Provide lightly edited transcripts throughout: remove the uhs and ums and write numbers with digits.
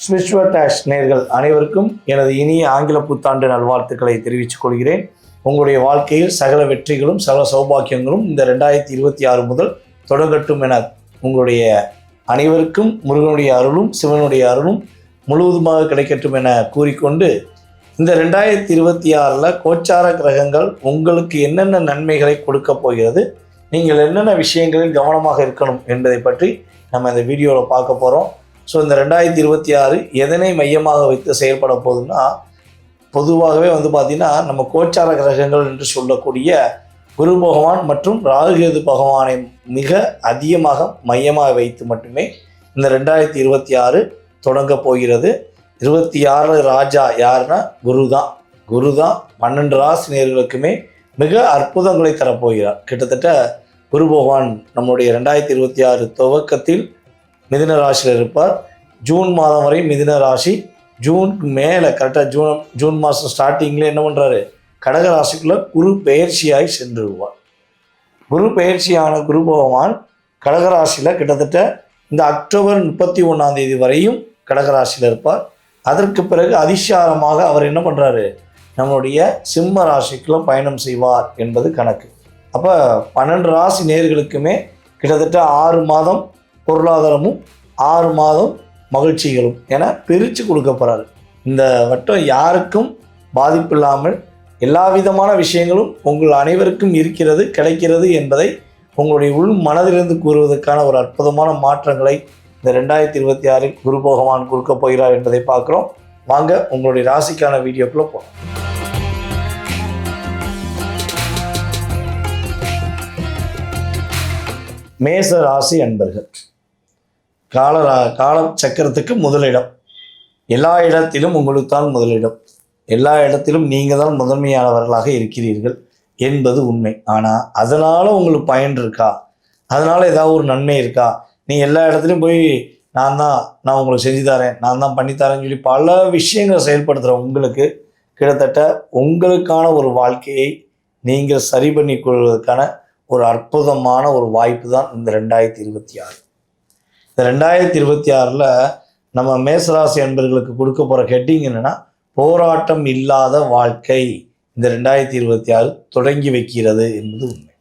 ஸ்விஸ்வட்டாஷ் நேர்கள் அனைவருக்கும் எனது இனிய ஆங்கில புத்தாண்டு நல்வாழ்த்துக்களை தெரிவித்துக் கொள்கிறேன். உங்களுடைய வாழ்க்கையில் சகல வெற்றிகளும் சகல சௌபாக்கியங்களும் இந்த 2026 முதல் தொடங்கட்டும் என உங்களுடைய அனைவருக்கும் முருகனுடைய அருளும் சிவனுடைய அருளும் முழுவதுமாக கிடைக்கட்டும் என கூறிக்கொண்டு, இந்த 2026 கோச்சார கிரகங்கள் உங்களுக்கு என்னென்ன நன்மைகளை கொடுக்க போகிறது, நீங்கள் என்னென்ன விஷயங்களில் கவனமாக இருக்கணும் என்பதை பற்றி நம்ம இந்த வீடியோவில் பார்க்க போகிறோம். ஸோ இந்த 2026 எதனை மையமாக வைத்து செயல்பட போகுதுன்னா, பொதுவாகவே பார்த்திங்கன்னா நம்ம கோச்சார கிரகங்கள் என்று சொல்லக்கூடிய குரு பகவான் மற்றும் ராகுகேது பகவானை மிக அதிகமாக மையமாக வைத்து மட்டுமே இந்த 2026 தொடங்க போகிறது. 26 ராஜா யாருன்னா குரு தான் 12 ராசி நேயர்களுக்குமே மிக அற்புதங்களை தரப்போகிறார். கிட்டத்தட்ட குரு பகவான் நம்முடைய 2026 துவக்கத்தில் மிதுன ராசியில் இருப்பார். ஜூன் மாதம் வரை மிதுன ராசி, ஜூனுக்கு மேலே கரெக்டாக ஜூன் மாதம் ஸ்டார்டிங்கில் என்ன பண்ணுறாரு, கடக ராசிக்குள்ளே குரு பெயர்ச்சியாகி சென்று விடுவார். குரு பெயர்ச்சியான குரு பகவான் கடகராசியில் கிட்டத்தட்ட இந்த அக்டோபர் 31 வரையும் கடகராசியில் இருப்பார். அதற்கு பிறகு அதிசாரமாக அவர் என்ன பண்ணுறாரு, நம்மளுடைய சிம்ம ராசிக்குள்ளே பயணம் செய்வார் என்பது கணக்கு. அப்போ 12 ராசி நேயர்களுக்குமே கிட்டத்தட்ட 6 மாதம் பொருளாதாரமும் 6 மாதம் மகிழ்ச்சிகளும் என பிரித்து கொடுக்க போகிறாரு. இந்த வட்டம் யாருக்கும் பாதிப்பு இல்லாமல் எல்லா விதமான விஷயங்களும் உங்கள் அனைவருக்கும் இருக்கிறது, கிடைக்கிறது என்பதை உங்களுடைய உள் மனதிலிருந்து கூறுவதற்கான ஒரு அற்புதமான மாற்றங்களை இந்த 2026 குரு பகவான் கொடுக்க போகிறார் என்பதை பார்க்குறோம். வாங்க உங்களுடைய ராசிக்கான வீடியோக்குள்ளே போகலாம். மேச ராசி அன்பர்கள், கால சக்கரத்துக்கு முதலிடம். எல்லா இடத்திலும் உங்களுக்கு தான் முதலிடம், எல்லா இடத்திலும் நீங்கள் தான் முதன்மையானவர்களாக இருக்கிறீர்கள் என்பது உண்மை. ஆனால் அதனால் உங்களுக்கு பயன் இருக்கா, அதனால் ஏதாவது ஒரு நன்மை இருக்கா? நீ எல்லா இடத்துலையும் போய் நான் உங்களுக்கு செஞ்சு தரேன், நான் தான் பண்ணித்தரேன்னு சொல்லி பல விஷயங்களை செயல்படுத்துகிற உங்களுக்கு கிட்டத்தட்ட உங்களுக்கான ஒரு வாழ்க்கையை நீங்கள் சரி பண்ணி கொள்வதற்கான ஒரு அற்புதமான ஒரு வாய்ப்பு தான் இந்த 2026. இந்த 2026 நம்ம மேசராசி அன்பர்களுக்கு கொடுக்க போகிற ஹெட்டிங் என்னென்னா, போராட்டம் இல்லாத வாழ்க்கை இந்த 2026 தொடங்கி வைக்கிறது என்பது உண்மை.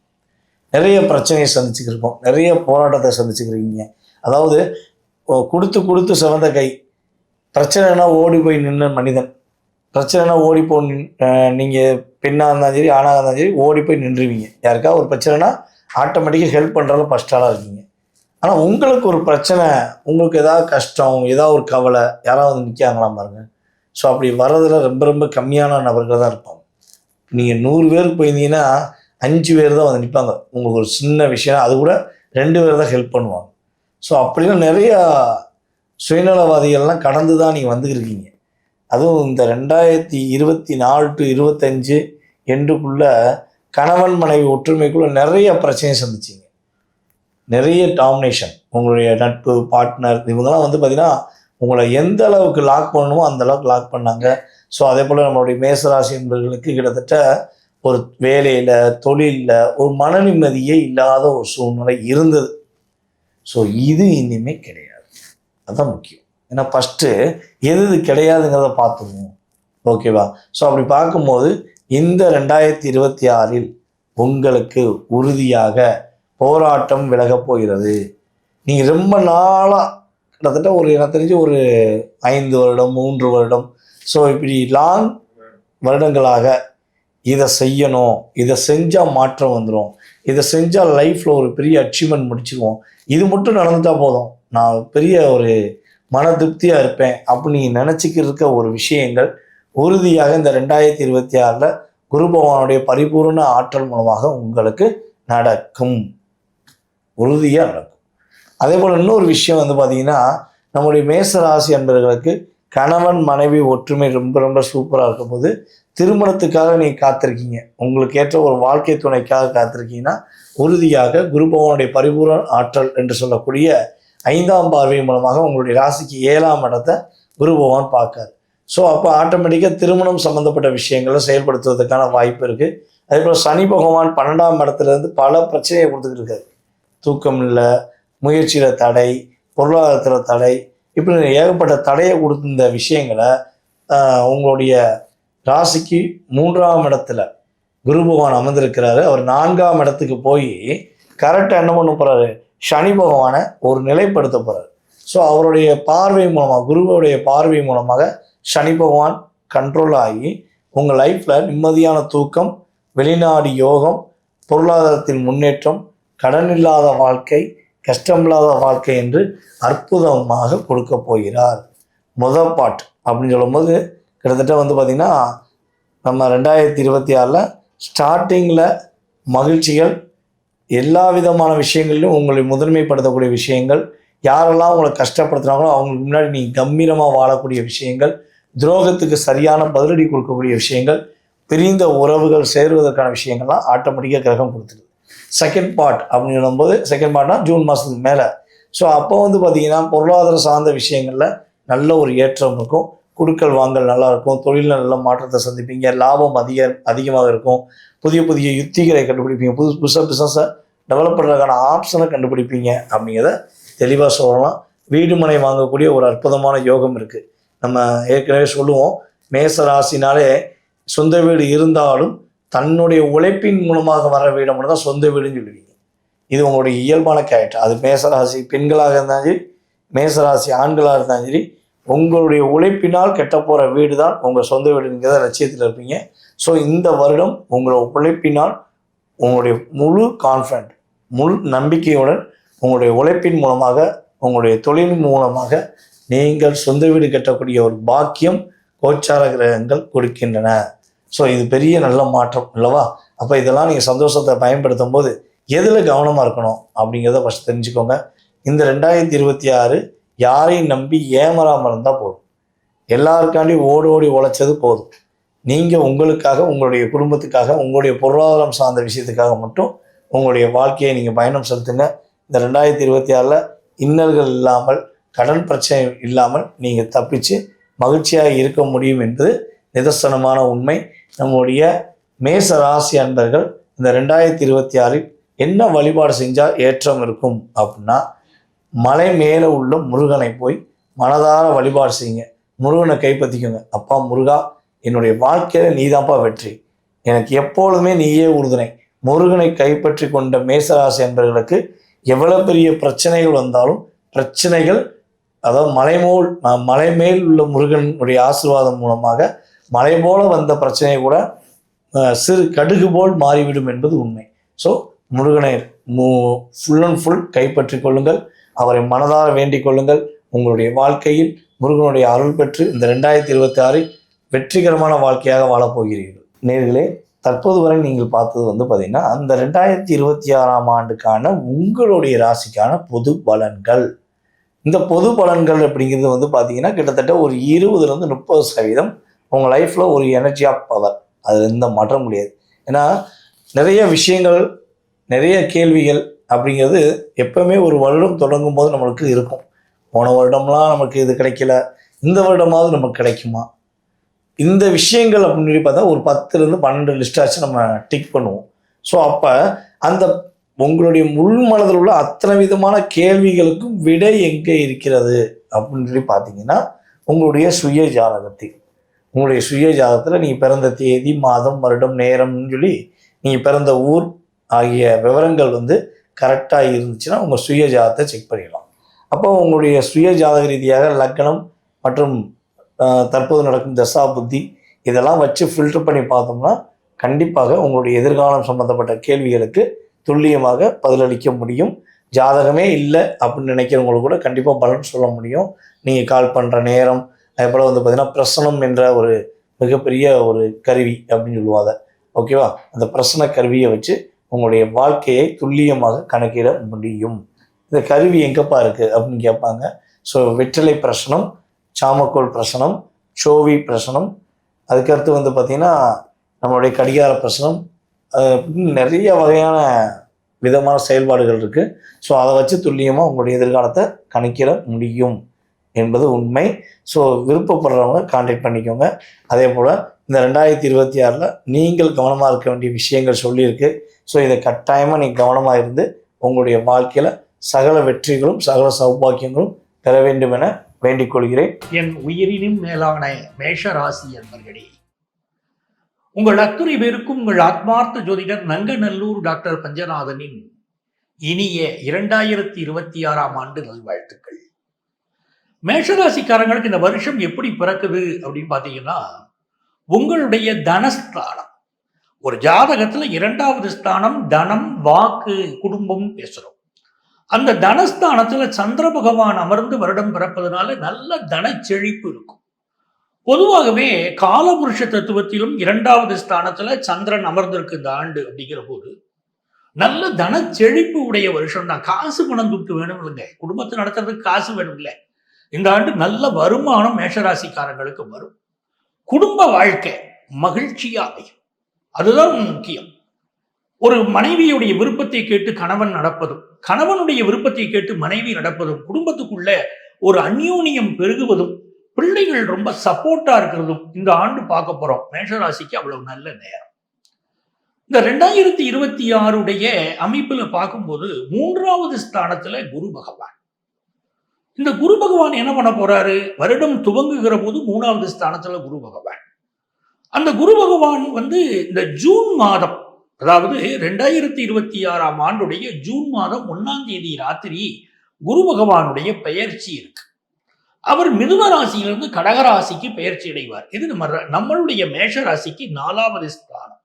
நிறைய பிரச்சனையை சந்திச்சுக்கிருக்கோம், நிறைய போராட்டத்தை சந்திச்சுக்கிறீங்க. அதாவது கொடுத்து சிவந்த கை, பிரச்சனைனா ஓடி போய் நின்ற மனிதன், பிரச்சனைனா ஓடி போ, நீங்கள் பெண்ணாக இருந்தாலும் சரி ஆணாக இருந்தாலும் சரி ஓடி போய் நின்றுவீங்க. யாருக்கா ஒரு பிரச்சனைனா ஆட்டோமேட்டிக்காக ஹெல்ப் பண்ணுறதுல ஃபஸ்ட் ஆளாக இருக்கீங்க. ஆனால் உங்களுக்கு ஒரு பிரச்சனை, உங்களுக்கு ஏதாவது கஷ்டம், ஏதாவது ஒரு கவலை, யாராவது நிற்காங்களாம் பாருங்கள். ஸோ அப்படி வர்றதில் ரொம்ப ரொம்ப கம்மியான நபர்கள் தான் இருப்பாங்க. நீங்கள் 100 பேருக்கு போயிருந்தீங்கன்னா 5 பேர் தான் வந்து நிற்பாங்க. உங்களுக்கு ஒரு சின்ன விஷயம், அது கூட 2 பேர் தான் ஹெல்ப் பண்ணுவாங்க. ஸோ அப்படிலாம் நிறையா சுயநலவாதிகள்லாம் கடந்து தான் நீங்கள் வந்துருக்கீங்க. அதுவும் இந்த 2024 to 25 என்றுக்குள்ள கணவன் மனைவி ஒற்றுமைக்குள்ளே நிறைய பிரச்சனையை சந்திச்சிங்க, நிறைய டாமினேஷன். உங்களுடைய நட்பு பார்ட்னர் இவங்கெல்லாம் பார்த்திங்கன்னா உங்களை எந்த அளவுக்கு லாக் பண்ணணுமோ அந்த அளவுக்கு லாக் பண்ணாங்க. ஸோ அதே போல் நம்மளுடைய மேசராசி என்பவர்களுக்கு கிட்டத்தட்ட ஒரு வேலையில் தொழிலில் ஒரு மன நிம்மதியே இல்லாத ஒரு சூழ்நிலை இருந்தது. ஸோ இது இனிமேல் கிடையாது, அதுதான் முக்கியம். ஏன்னா ஃபஸ்ட்டு எது கிடையாதுங்கிறத பார்த்துக்குவோம், ஓகேவா? ஸோ அப்படி பார்க்கும்போது இந்த 2026 உங்களுக்கு உறுதியாக போராட்டம் விலகப் போகிறது. நீங்கள் ரொம்ப நாளாக கிட்டத்தட்ட எனக்கு தெரிஞ்சு ஒரு 5 வருடம் 3 வருடம், ஸோ இப்படி லாங் வருடங்களாக இதை செய்யணும், இதை செஞ்சால் மாற்றம் வந்துடும், இதை செஞ்சால் லைஃப்பில் ஒரு பெரிய அச்சீவ்மெண்ட் முடிச்சுக்குவோம், இது மட்டும் நடந்துட்டால் போதும், நான் பெரிய ஒரு மன திருப்தியாக இருப்பேன் அப்படின்னு நீங்கள் நினச்சிக்கிட்டு இருக்க ஒரு விஷயங்கள் உறுதியாக இந்த 2026 குரு பகவானுடைய பரிபூர்ண ஆற்றல் மூலமாக உங்களுக்கு நடக்கும், உறுதியாக நடக்கும். அதே போல் இன்னொரு விஷயம் பார்த்திங்கன்னா, நம்முடைய மேசராசி அன்பர்களுக்கு கணவன் மனைவி ஒற்றுமை ரொம்ப ரொம்ப சூப்பராக இருக்கும்போது திருமணத்துக்காக நீங்கள் காத்திருக்கீங்க, உங்களுக்கு ஏற்ற ஒரு வாழ்க்கை துணைக்காக காத்திருக்கீங்கன்னா உறுதியாக குரு பகவானுடைய பரிபூர்ண ஆற்றல் என்று சொல்லக்கூடிய 5ஆம் பார்வை மூலமாக உங்களுடைய ராசிக்கு 7ஆம் இடத்தை குரு பகவான் பார்க்காரு. ஸோ அப்போ ஆட்டோமேட்டிக்காக திருமணம் சம்மந்தப்பட்ட விஷயங்களை செயல்படுத்துவதற்கான வாய்ப்பு இருக்குது. அதே போல் சனி பகவான் 12ஆம் இடத்துலேருந்து பல பிரச்சனையை கொடுத்துக்கிட்டு இருக்காரு. தூக்கம் இல்லை, முயற்சியில் தடை, பொருளாதாரத்தில் தடை, இப்படி ஏகப்பட்ட தடையை கொடுத்த இந்த விஷயங்களை உங்களுடைய ராசிக்கு 3ஆம் இடத்துல குரு பகவான் அமர்ந்திருக்கிறாரு. அவர் 4ஆம் இடத்துக்கு போய் கரெக்டாக என்ன பண்ண போகிறாரு, சனி பகவானை ஒரு நிலைப்படுத்த போகிறார். ஸோ அவருடைய பார்வை மூலமாக, குருவுடைய பார்வை மூலமாக சனி பகவான் கண்ட்ரோல் ஆகி உங்கள் லைஃப்பில் நிம்மதியான தூக்கம், வெளிநாடு யோகம், பொருளாதாரத்தில் முன்னேற்றம், கடன் இல்லாத வாழ்க்கை, கஷ்டமில்லாத வாழ்க்கை என்று அற்புதமாக கொடுக்க போகிறார். முதல் பாட் அப்படின்னு சொல்லும்போது கிட்டத்தட்ட பார்த்திங்கன்னா நம்ம 2026 ஸ்டார்டிங்கில் மகிழ்ச்சிகள், எல்லா விதமான விஷயங்களிலும் உங்களை முதன்மைப்படுத்தக்கூடிய விஷயங்கள், யாரெல்லாம் உங்களை கஷ்டப்படுத்துகிறாங்களோ அவங்களுக்கு முன்னாடி நீங்கள் கம்பீரமாக வாழக்கூடிய விஷயங்கள், துரோகத்துக்கு சரியான பதிலடி கொடுக்கக்கூடிய விஷயங்கள், பிரிந்த உறவுகள் சேருவதற்கான விஷயங்கள்லாம் ஆட்டோமேட்டிக்காக கிரகம் கொடுத்துருது. செகண்ட் பார்ட் அப்படின்னு சொல்லும்போது, செகண்ட் பார்ட்னா ஜூன் மாதத்துக்கு மேலே. ஸோ அப்போ பார்த்திங்கன்னா பொருளாதார சார்ந்த விஷயங்களில் நல்ல ஒரு ஏற்றம் இருக்கும். குடுக்கல் வாங்கல் நல்லாயிருக்கும். தொழிலில் நல்ல மாற்றத்தை சந்திப்பீங்க. லாபம் அதிகமாக இருக்கும். புதிய புதிய யுத்திகளை கண்டுபிடிப்பீங்க. புதுசாக பிஸ்னஸை டெவலப் பண்ணுறதுக்கான ஆப்ஷனை கண்டுபிடிப்பீங்க அப்படிங்கிறத தெளிவாக சொல்லலாம். வீடு மனை வாங்கக்கூடிய ஒரு அற்புதமான யோகம் இருக்குது. நம்ம ஏற்கனவே சொல்லுவோம், மேச ராசினாலே சொந்த வீடு இருந்தாலும் தன்னுடைய உழைப்பின் மூலமாக வர வீடை மட்டும் தான் சொந்த வீடுன்னு சொல்லுவீங்க. இது உங்களுடைய இயல்பான கேரக்டர். அது மேசராசி பெண்களாக இருந்தாலும் சரி, மேசராசி ஆண்களாக இருந்தாலும் சரி, உங்களுடைய உழைப்பினால் கெட்ட போகிற வீடு தான் உங்கள் சொந்த வீடுங்கிறத லட்சியத்தில் இருப்பீங்க. ஸோ இந்த வருடம் உங்களோட உழைப்பினால் உங்களுடைய முழு கான்ஃபிடென்ட், முழு நம்பிக்கையுடன் உங்களுடைய உழைப்பின் மூலமாக, உங்களுடைய தொழில் மூலமாக நீங்கள் சொந்த வீடு கட்டக்கூடிய ஒரு பாக்கியம் கோச்சார கிரகங்கள் கொடுக்கின்றன. ஸோ இது பெரிய நல்ல மாற்றம் இல்லவா? அப்போ இதெல்லாம் நீங்கள் சந்தோஷத்தை பயன்படுத்தும் போது எதில் கவனமாக இருக்கணும் அப்படிங்கிறத ஃபஸ்ட் தெரிஞ்சுக்கோங்க. இந்த 2026 யாரையும் நம்பி ஏமாறாமல் இருந்தால் போதும். எல்லாருக்காண்டி ஓடி உழைச்சது போதும். நீங்கள் உங்களுக்காக, உங்களுடைய குடும்பத்துக்காக, உங்களுடைய பொருளாதாரம் சார்ந்த விஷயத்துக்காக மட்டும் உங்களுடைய வாழ்க்கையை நீங்கள் பயணம் செலுத்துங்க. இந்த 2026 இன்னல்கள் இல்லாமல், கடன் பிரச்சனை இல்லாமல் நீங்கள் தப்பிச்சு மகிழ்ச்சியாக இருக்க முடியும் என்பது நிதர்சனமான உண்மை. நம்முடைய மேச ராசி அன்பர்கள் இந்த 2026 என்ன வழிபாடு செஞ்சால் ஏற்றம் இருக்கும் அப்படின்னா, மலை மேலே உள்ள முருகனை போய் மனதார வழிபாடு செய்யுங்க. முருகனை கைப்பற்றிக்கோங்க. அப்பா முருகா, என்னுடைய வாழ்க்கையில் நீதான்ப்பா வெற்றி, எனக்கு எப்பொழுதுமே நீயே உறுதுணை. முருகனை கைப்பற்றி கொண்ட மேசராசி அன்பர்களுக்கு எவ்வளோ பெரிய பிரச்சனைகள் வந்தாலும், பிரச்சனைகள் அதாவது மலை மேல் உள்ள முருகனுடைய ஆசீர்வாதம் மூலமாக மலை போல வந்த பிரச்சனை கூட சிறு கடுகு போல் மாறிவிடும் என்பது உண்மை. ஸோ முருகனை ஃபுல் அண்ட் ஃபுல் கைப்பற்றி கொள்ளுங்கள். அவரை மனதார வேண்டிக் கொள்ளுங்கள். உங்களுடைய வாழ்க்கையில் முருகனுடைய அருள் பெற்று இந்த 2026 வெற்றிகரமான வாழ்க்கையாக வாழப்போகிறீர்கள். நேர்களே, தற்போது வரை நீங்கள் பார்த்தது பார்த்தீங்கன்னா அந்த 2026ஆம் ஆண்டுக்கான உங்களுடைய ராசிக்கான பொது பலன்கள். இந்த பொது பலன்கள் அப்படிங்கிறது பார்த்தீங்கன்னா கிட்டத்தட்ட ஒரு 20-30% உங்கள் லைஃப்பில் ஒரு எனர்ஜி ஆஃப் பவர். அதில் எந்த மாற்றம் முடியாது. ஏன்னா நிறைய விஷயங்கள், நிறைய கேள்விகள் அப்படிங்கிறது எப்பவுமே ஒரு வருடம் தொடங்கும் போது நம்மளுக்கு இருக்கும். போன வருடம்லாம் நமக்கு இது கிடைக்கல, இந்த வருடமாவது நமக்கு கிடைக்குமா, இந்த விஷயங்கள் அப்படின்னு சொல்லி பார்த்தா ஒரு 10-12 லிஸ்டாச்சும் நம்ம டிக் பண்ணுவோம். ஸோ அப்போ அந்த உங்களுடைய முள் மனதில் உள்ள அத்தனை விதமான கேள்விகளுக்கும் விடை எங்கே இருக்கிறது அப்படின்னு சொல்லி பார்த்தீங்கன்னா, உங்களுடைய சுய ஜாதகத்தில், உங்களுடைய சுய ஜாதகத்தில் நீங்கள் பிறந்த தேதி, மாதம், வருடம், நேரம்னு சொல்லி நீங்கள் பிறந்த ஊர் ஆகிய விவரங்கள் கரெக்டாக இருந்துச்சுன்னா உங்கள் சுய ஜாதகத்தை செக் பண்ணிடலாம். அப்போ உங்களுடைய சுய ஜாதக ரீதியாக லக்னம் மற்றும் தற்போது நடக்கும் தசா புத்தி இதெல்லாம் வச்சு ஃபில்டர் பண்ணி பார்த்தோம்னா கண்டிப்பாக உங்களுடைய எதிர்காலம் சம்மந்தப்பட்ட கேள்விகளுக்கு துல்லியமாக பதிலளிக்க முடியும். ஜாதகமே இல்லை அப்படின்னு நினைக்கிறவங்களுக்கு கூட கண்டிப்பாக பலன் சொல்ல முடியும். நீங்கள் கால் பண்ணுற நேரம், அதுபோல் பார்த்தீங்கன்னா பிரசனம் என்ற ஒரு மிகப்பெரிய ஒரு கருவி அப்படின்னு சொல்லுவாங்க. ஓகேவா? அந்த பிரசன கருவியை வச்சு உங்களுடைய வாழ்க்கையை துல்லியமாக கணக்கிட முடியும். இந்த கருவி எங்கப்பா இருக்குது அப்படின்னு கேட்பாங்க. ஸோ வெற்றிலை பிரசனம், சாமக்கோள் பிரசனம், சோவி பிரசனம், அதுக்கடுத்து பார்த்திங்கன்னா நம்மளுடைய கடிகார பிரசனம், நிறைய வகையான விதமான செயல்பாடுகள் இருக்குது. ஸோ அதை வச்சு துல்லியமாக உங்களுடைய எதிர்காலத்தை கணக்கிட முடியும் என்பது உண்மை. ஸோ விருப்பப்படுறவங்க கான்டாக்ட் பண்ணிக்கோங்க. அதே போல் இந்த 2026 நீங்கள் கவனமாக இருக்க வேண்டிய விஷயங்கள் சொல்லியிருக்கு. ஸோ இதை கட்டாயமாக நீங்கள் கவனமாக இருந்து உங்களுடைய வாழ்க்கையில் சகல வெற்றிகளும் சகல சௌபாக்கியங்களும் பெற வேண்டும் என வேண்டிக் கொள்கிறேன். என் உயிரினும் மேலான மேஷ ராசி என்பர்களே, உங்கள் அத்துணை பேருக்கும் உங்கள் ஆத்மார்த்த ஜோதிடர் நங்கநல்லூர் டாக்டர் பஞ்சநாதனின் இனிய 2026ஆம் ஆண்டு நல்வாழ்த்துக்கள். மேஷராசிக்காரங்களுக்கு இந்த வருஷம் எப்படி பிறக்குது அப்படின்னு பார்த்தீங்கன்னா, உங்களுடைய தனஸ்தானம், ஒரு ஜாதகத்துல 2வது ஸ்தானம் தனம், வாக்கு, குடும்பம் பேசுறோம். அந்த தனஸ்தானத்துல சந்திர பகவான் அமர்ந்து வருடம் பிறப்பதனால நல்ல தன செழிப்பு இருக்கும். பொதுவாகவே காலபுருஷ தத்துவத்திலும் 2வது ஸ்தானத்துல சந்திரன் அமர்ந்திருக்கு இந்த ஆண்டு அப்படிங்கிற போது நல்ல தன செழிப்பு உடைய வருஷம் தான். காசு பணம் துட்டு வேணும் இல்லைங்க, குடும்பத்தை நடத்துறதுக்கு காசு வேணும் இல்லை. இந்த ஆண்டு நல்ல வருமானம் மேஷராசிக்காரங்களுக்கு வரும். குடும்ப வாழ்க்கை மகிழ்ச்சியா அமையும், அதுதான் முக்கியம். ஒரு மனைவியுடைய விருப்பத்தை கேட்டு கணவன் நடப்பதும், கணவனுடைய விருப்பத்தை கேட்டு மனைவி நடப்பதும், குடும்பத்துக்குள்ள ஒரு அந்யோன்யம் பெருகுவதும், பிள்ளைகள் ரொம்ப சப்போர்ட்டா இருக்கிறதும் இந்த ஆண்டு பார்க்க போறோம். மேஷராசிக்கு அவ்வளவு நல்ல நேரம். இந்த 2026 அமைப்புல பார்க்கும்போது 3வது ஸ்தானத்துல குரு பகவான். இந்த குரு பகவான் என்ன பண்ண போறாரு? வருடம் துவங்குகிற போது 3வது ஸ்தானத்துல குரு பகவான். அந்த குரு பகவான் இந்த ஜூன் மாதம், அதாவது 2026ஆம் ஆண்டுடைய ஜூன் மாதம் 1ஆம் தேதி ராத்திரி குரு பகவானுடைய பெயர்ச்சி இருக்கு. அவர் மிதுன ராசியிலிருந்து கடகராசிக்கு பெயர்ச்சி அடைவார். இது நம்மளுடைய மேஷ ராசிக்கு 4வது ஸ்தானம்.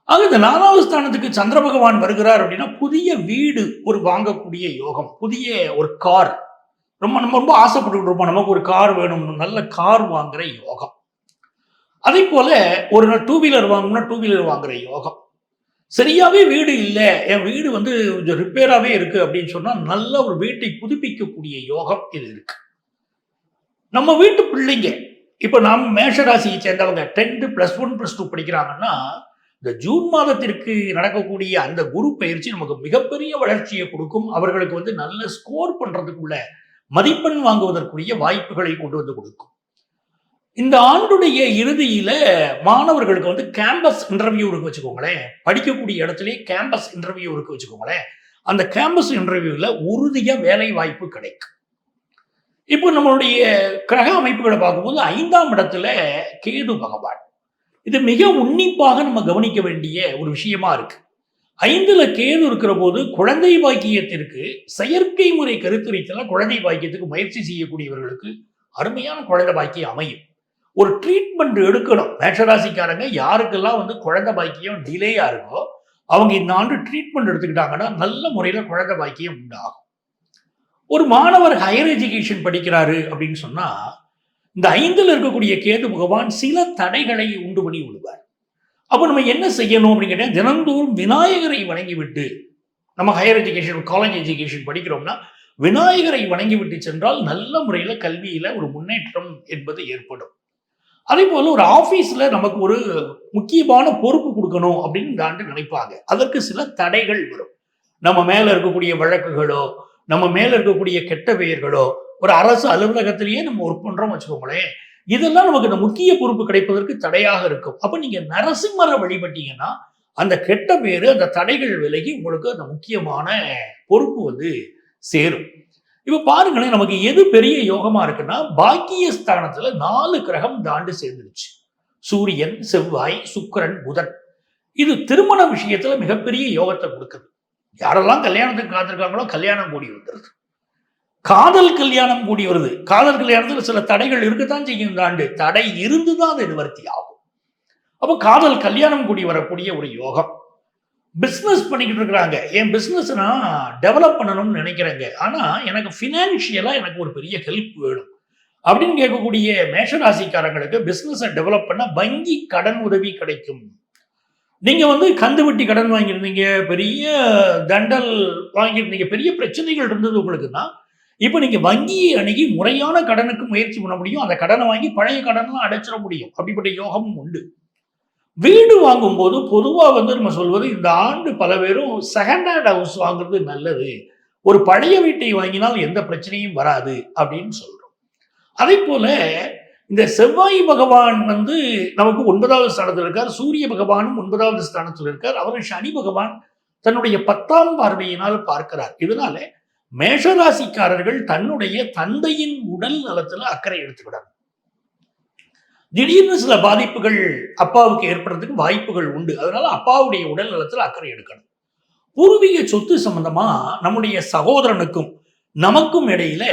ஆக இந்த 4வது ஸ்தானத்துக்கு சந்திர பகவான் வருகிறார் அப்படின்னா புதிய வீடு ஒரு வாங்கக்கூடிய யோகம், புதிய ஒரு கார், நம்ம ரொம்ப ஆசைப்பட்டு இருப்போம், நமக்கு ஒரு கார் வேணும், நல்ல கார் வாங்குற யோகம். அதே போல ஒரு 2 வீலர் வாங்கணும்னா 2 வீலர் வாங்குற யோகம். சரியாவே வீடு இல்லை, என் வீடு கொஞ்சம் ரிப்பேராகவே இருக்கு அப்படின்னு சொன்னா நல்ல ஒரு வீட்டை புதுப்பிக்கக்கூடிய யோகம் இது இருக்கு. நம்ம வீட்டு பிள்ளைங்க, இப்ப நாம் மேஷராசியை சேர்ந்தவங்க 10th +1 +2 படிக்கிறாங்கன்னா இந்த ஜூன் மாதத்திற்கு நடக்கக்கூடிய அந்த குரு பயிற்சி நமக்கு மிகப்பெரிய வளர்ச்சியை கொடுக்கும். அவர்களுக்கு நல்ல ஸ்கோர் பண்றதுக்குள்ள மதிப்பெண் வாங்குவதற்குரிய வாய்ப்புகளை கொண்டு வந்து கொடுக்கும். இந்த ஆண்டுடைய இறுதியில மாணவர்களுக்கு கேம்பஸ் இன்டர்வியூ இருக்கு வச்சுக்கோங்களேன், படிக்கக்கூடிய இடத்துல கேம்பஸ் இன்டர்வியூ இருக்கு வச்சுக்கோங்களேன். அந்த கேம்பஸ் இன்டர்வியூல உறுதியா வேலை வாய்ப்பு கிடைக்கும். இப்போ நம்மளுடைய கிரக அமைப்புகளை பார்க்கும்போது 5ஆம் இடத்துல கேது பகவான். இது மிக உன்னிப்பாக நம்ம கவனிக்க வேண்டிய ஒரு விஷயமா இருக்கு. 5ல கேது இருக்கிற போது குழந்தை பாக்கியத்திற்கு செயற்கை முறை கருத்துரைத்தல குழந்தை பாக்கியத்துக்கு முயற்சி செய்யக்கூடியவர்களுக்கு அருமையான குழந்தை பாக்கியம் அமையும். ஒரு ட்ரீட்மெண்ட் எடுக்கணும். மேஷராசிக்காரங்க யாருக்கெல்லாம் குழந்தை பாக்கியம் டிலேயா இருக்கோ அவங்க இந்த ஆண்டு ட்ரீட்மெண்ட் எடுத்துக்கிட்டாங்கன்னா நல்ல முறையில குழந்தை பாக்கியம் உண்டாகும். ஒரு மாணவர் ஹையர் எஜுகேஷன் படிக்கிறாரு அப்படின்னு சொன்னா இந்த 5ல் இருக்கக்கூடிய கேது பகவான் சில தடைகளை உண்டு பண்ணி விடுவார். அப்போ நம்ம என்ன செய்யணும் அப்படின்னு கேட்டா, தினந்தோறும் விநாயகரை வணங்கிவிட்டு, நம்ம ஹையர் எஜுகேஷன் காலேஜ் எஜுகேஷன் படிக்கிறோம்னா விநாயகரை வணங்கிவிட்டு சென்றால் நல்ல முறையில கல்வியில ஒரு முன்னேற்றம் என்பது ஏற்படும். அதே போல ஒரு ஆபீஸ்ல நமக்கு ஒரு முக்கியமான பொறுப்பு கொடுக்கணும் அப்படின்னு இந்த ஆண்டு நினைப்பாங்க. அதற்கு சில தடைகள் வரும். நம்ம மேல இருக்கக்கூடிய வழக்குகளோ, நம்ம மேல இருக்கக்கூடிய கெட்ட பெயர்களோ, ஒரு அரசு அலுவலகத்திலேயே நம்ம ஒர்க் பண்றோம் வச்சுக்கோங்களேன், இதெல்லாம் நமக்கு இந்த முக்கிய பொறுப்பு கிடைப்பதற்கு தடையாக இருக்கும். அப்ப நீங்க நரசிம்மரை வழிபட்டீங்கன்னா அந்த கெட்ட பேரு, அந்த தடைகள் விலகி உங்களுக்கு அந்த முக்கியமான பொறுப்பு சேரும். இப்ப பாருங்களேன், நமக்கு எது பெரிய யோகமா இருக்குன்னா, பாக்கியஸ்தானத்துல 4 கிரகம் இந்த ஆண்டு சேர்ந்துருச்சு. சூரியன், செவ்வாய், சுக்கிரன், புதன். இது திருமண விஷயத்துல மிகப்பெரிய யோகத்தை கொடுக்குது. யாரெல்லாம் கல்யாணத்துக்கு காத்திருக்காங்களோ கல்யாணம் கூடி வந்துருது. காதல் கல்யாணம் கூடி வருது. காதல் கல்யாணத்துல சில தடைகள் இருக்கத்தான் செய்யும் இந்த ஆண்டு. தடை இருந்துதான் அது நிவர்த்தி ஆகும். அப்போ காதல் கல்யாணம் கூடி வரக்கூடிய ஒரு யோகம். பிஸ்னஸ் பண்ணிக்கிட்டு இருக்கிறாங்க, என் பிஸ்னஸ் நான் டெவலப் பண்ணணும்னு நினைக்கிறேங்க, ஆனா எனக்கு ஃபினான்ஷியலா எனக்கு ஒரு பெரிய ஹெல்ப் வேணும் அப்படின்னு கேட்கக்கூடிய மேஷராசிக்காரங்களுக்கு பிஸ்னஸை டெவலப் பண்ண வங்கி கடன் உதவி கிடைக்கும். நீங்க கந்து வட்டி கடன் வாங்கியிருந்தீங்க, பெரிய தண்டல் வாங்கியிருந்தீங்க, பெரிய பிரச்சனைகள் இருந்தது உங்களுக்குன்னா, இப்போ நீங்க வங்கியை அணுகி முறையான கடனுக்கு முயற்சி பண்ண முடியும். அந்த கடனை வாங்கி பழைய கடன்லாம் அடைச்சிட முடியும். அப்படிப்பட்ட யோகமும் உண்டு. வீடு வாங்கும் போது பொதுவா நம்ம சொல்வது, இந்த ஆண்டு பல பேரும் செகண்ட் ஹேண்ட் ஹவுஸ் வாங்குறது நல்லது, ஒரு பழைய வீட்டை வாங்கினால் எந்த பிரச்சனையும் வராது அப்படின்னு சொல்றோம். அதே போல இந்த செவ்வாய் பகவான் நமக்கு 9வது ஸ்தானத்தில் இருக்கார். சூரிய பகவானும் 9வது ஸ்தானத்தில் இருக்கார். அவர் சனி பகவான் தன்னுடைய 10ஆம் பார்வையினால் பார்க்கிறார். இதனால மேஷராசிக்காரர்கள் தன்னுடைய தந்தையின் உடல் நலத்துல அக்கறை எடுத்துக்கிடணும். திடீர்னு சில பாதிப்புகள் அப்பாவுக்கு ஏற்படுறதுக்கு வாய்ப்புகள் உண்டு. அதனால அப்பாவுடைய உடல் நலத்துல அக்கறை எடுக்கணும். பூர்வீக சொத்து சம்பந்தமா நம்முடைய சகோதரனுக்கும் நமக்கும் இடையில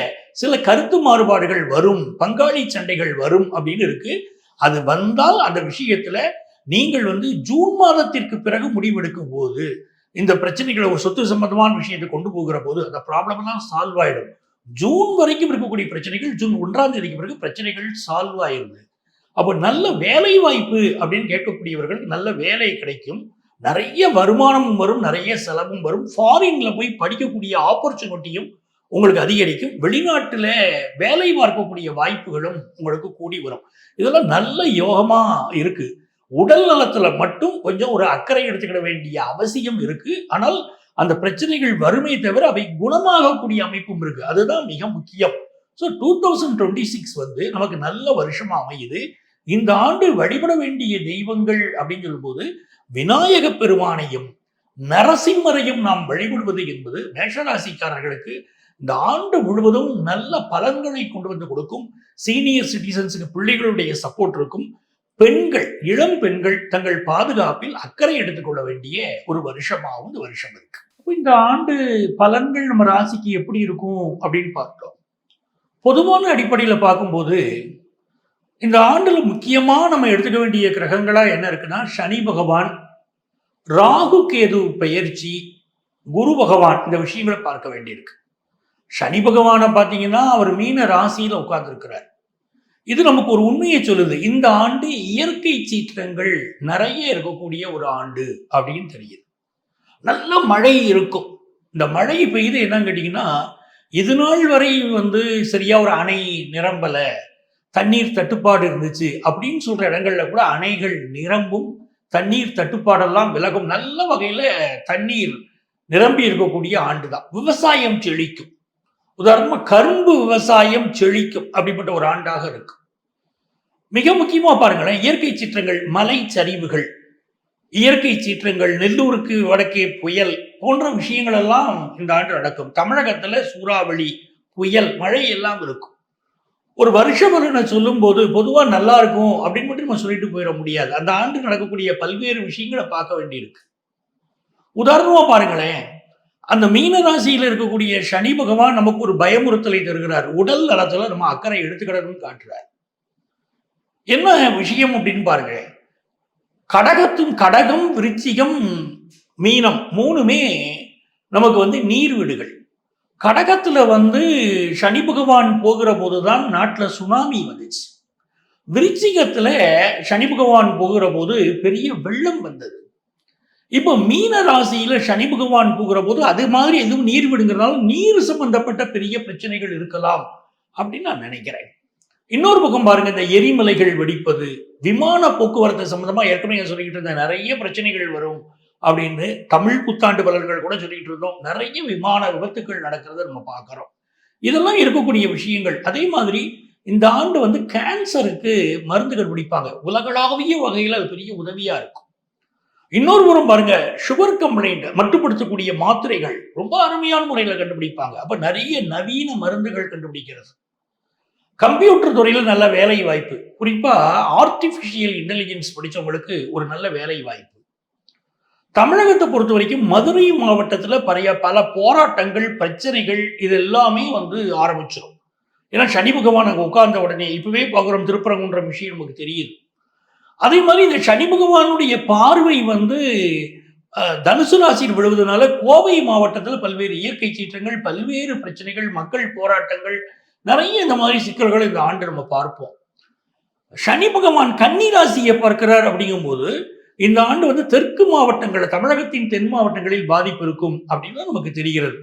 சில கருத்து மாறுபாடுகள் வரும், பங்காளி சண்டைகள் வரும் அப்படின்னு இருக்கு. அது வந்தால் அந்த விஷயத்துல நீங்கள் ஜூன் மாதத்திற்கு பிறகு முடிவெடுக்கும் போது இந்த பிரச்சனைகளை ஒரு சொத்து சம்பந்தமான விஷயத்தை கொண்டு போகிற போது அந்த ப்ராப்ளம் எல்லாம் சால்வ் ஆயிடும். ஜூன் வரைக்கும் இருக்கக்கூடிய பிரச்சனைகள் ஜூன் 1ஆம் தேதிக்கு பிறகு பிரச்சனைகள் சால்வ் ஆயிருது. அப்போ நல்ல வேலை வாய்ப்பு அப்படின்னு கேட்கக்கூடியவர்கள் நல்ல வேலை கிடைக்கும், நிறைய வருமானமும் வரும், நிறைய செலவும் வரும். ஃபாரின்ல போய் படிக்கக்கூடிய ஆப்பர்ச்சுனிட்டியும் உங்களுக்கு அதிகரிக்கும். வெளிநாட்டுல வேலை பார்க்கக்கூடிய வாய்ப்புகளும் உங்களுக்கு கூடி வரும். இதெல்லாம் நல்ல யோகமா இருக்கு. உடல் நலத்துல மட்டும் கொஞ்சம் ஒரு அக்கறை எடுத்துக்கிட வேண்டிய அவசியம் இருக்கு. ஆனால் அந்த பிரச்சனைகள் வறுமை தவிர அவை குணமாகக்கூடிய அமைப்பும் இருக்கு. அதுதான் மிக முக்கியம். ஸோ 2026 நமக்கு நல்ல வருஷமா அமையுது. இந்த ஆண்டு வழிபட வேண்டிய தெய்வங்கள் அப்படின்னு சொல்லும்போது விநாயக பெருமானையும் நரசிம்மரையும் நாம் வழிபடுவது என்பது மேஷராசிக்காரர்களுக்கு இந்த ஆண்டு முழுவதும் நல்ல பலன்களை கொண்டு வந்து கொடுக்கும். சீனியர் சிட்டிசன்ஸுக்கு பிள்ளைகளுடைய சப்போர்ட் இருக்கும். பெண்கள், இளம் பெண்கள் தங்கள் பாதுகாப்பில் அக்கறை எடுத்துக்கொள்ள வேண்டிய ஒரு வருஷமாகவும் இந்த வருஷம் இருக்கு. இந்த ஆண்டு பலன்கள் நம்ம ராசிக்கு எப்படி இருக்கும் அப்படின்னு பார்த்தோம். பொதுவான அடிப்படையில் பார்க்கும்போது இந்த ஆண்டுல முக்கியமா நம்ம எடுத்துக்க வேண்டிய கிரகங்களா என்ன இருக்குன்னா, சனி பகவான், ராகு கேது பெயர்ச்சி, குரு பகவான், இந்த விஷயங்களை பார்க்க வேண்டியிருக்கு. சனி பகவானை பார்த்தீங்கன்னா அவர் மீன ராசியில உட்கார்ந்துருக்கிறார். இது நமக்கு ஒரு உண்மையை சொல்லுது. இந்த ஆண்டு இயற்கை சீற்றங்கள் நிறைய இருக்கக்கூடிய ஒரு ஆண்டு அப்படின்னு தெரியுது. நல்ல மழை இருக்கும். இந்த மழை பெய்து என்னன்னு கேட்டீங்கன்னா, இது நாள் வரை சரியா ஒரு அணை நிரம்பல, தண்ணீர் தட்டுப்பாடு இருந்துச்சு அப்படின்னு சொல்ற இடங்கள்ல கூட அணைகள் நிரம்பும், தண்ணீர் தட்டுப்பாடெல்லாம் விலகும். நல்ல வகையில தண்ணீர் நிரம்பி இருக்கக்கூடிய ஆண்டு தான். விவசாயம் செழிக்கும். உதாரணமா கரும்பு விவசாயம் செழிக்கும். அப்படிப்பட்ட ஒரு ஆண்டாக இருக்கு. மிக முக்கியமா பாருங்களேன், இயற்கை சீற்றங்கள், மலை சரிவுகள், இயற்கை சீற்றங்கள், நெல்லூருக்கு வடக்கே புயல் போன்ற விஷயங்கள் எல்லாம் இந்த ஆண்டு நடக்கும். தமிழகத்துல சூறாவளி, புயல், மழை எல்லாம் இருக்கும். ஒரு வருஷ பலனை சொல்லும் போது பொதுவா நல்லா இருக்கும் அப்படின்னு மட்டும் நம்ம சொல்லிட்டு போயிட முடியாது. அந்த ஆண்டு நடக்கக்கூடிய பல்வேறு விஷயங்களை பார்க்க வேண்டியிருக்கு. உதாரணமா பாருங்களேன், அந்த மீன ராசியில இருக்கக்கூடிய சனி பகவான் நமக்கு ஒரு பயமுறுத்தலை தருகிறார். உடல் நலத்துல நம்ம அக்கறை எடுத்துக்கிடணும்னு காட்டுறார். என்ன விஷயம் அப்படின்னு பாருங்க, கடகம், விருச்சிகம், மீனம் மூணுமே நமக்கு நீர் வீடுகள். கடகத்துல சனி பகவான் போகிற போதுதான் நாட்டுல சுனாமி வந்துச்சு. விருச்சிகத்துல சனி பகவான் போகிற போது பெரிய வெள்ளம் வந்தது. இப்போ மீன ராசியில சனி பகவான் போகிற போது அது மாதிரி எதுவும் நீர் விடுங்கிறதுனால நீர் சம்பந்தப்பட்ட பெரிய பிரச்சனைகள் இருக்கலாம் அப்படின்னு நான் நினைக்கிறேன். இன்னொரு பக்கம் பாருங்க, இந்த எரிமலைகள் வெடிப்பது, விமான போக்குவரத்து சம்பந்தமா ஏற்கனவே சொல்லிக்கிட்டு இருந்த நிறைய பிரச்சனைகள் வரும் அப்படின்னு தமிழ் புத்தாண்டு பலர்கள் கூட சொல்லிட்டு இருந்தோம். நிறைய விமான விபத்துக்கள் நடக்கிறத நம்ம பார்க்கிறோம். இதெல்லாம் இருக்கக்கூடிய விஷயங்கள். அதே மாதிரி இந்த ஆண்டு கேன்சருக்கு மருந்து கண்டுபிடிப்பாங்க. உலகளாவிய வகையில் அது பெரிய உதவியா இருக்கும். இன்னொரு புறம் பாருங்க, சுகர் கம்ப்ளைண்ட் மட்டுப்படுத்தக்கூடிய மாத்திரைகள் ரொம்ப அருமையான முறையில் கண்டுபிடிப்பாங்க. அப்ப நிறைய நவீன மருந்துகள் கண்டுபிடிக்கிறது. கம்ப்யூட்டர் துறையில நல்ல வேலை வாய்ப்பு, குறிப்பா ஆர்டிபிஷியல் இன்டெலிஜென்ஸ் படிச்சவங்களுக்கு ஒரு நல்ல வேலை வாய்ப்பு. தமிழகத்தை பொறுத்த வரைக்கும் மதுரை மாவட்டத்துல பல போராட்டங்கள், பிரச்சனைகள் இது எல்லாமே ஆரம்பிச்சிடும். ஏன்னா சனி பகவான் அங்க உட்கார்ந்த உடனே இப்பவே பார்க்குறோம், திருப்பரங்குன்ற விஷயம் நமக்கு தெரியுது. அதே மாதிரி இந்த சனி பகவானுடைய பார்வை தனுசு ராசியில் விழுவதனால கோவை மாவட்டத்தில் பல்வேறு இயற்கை சீற்றங்கள், பல்வேறு பிரச்சனைகள், மக்கள் போராட்டங்கள், நிறைய இந்த மாதிரி சிக்கல்களை இந்த ஆண்டு நம்ம பார்ப்போம். சனி பகவான் கன்னி ராசியை பார்க்கிறார். அப்படிங்கும்போது இந்த ஆண்டு தெற்கு மாவட்டங்கள், தமிழகத்தின் தென் மாவட்டங்களில் பாதிப்பு இருக்கும் அப்படின்னு நமக்கு தெரிகிறது.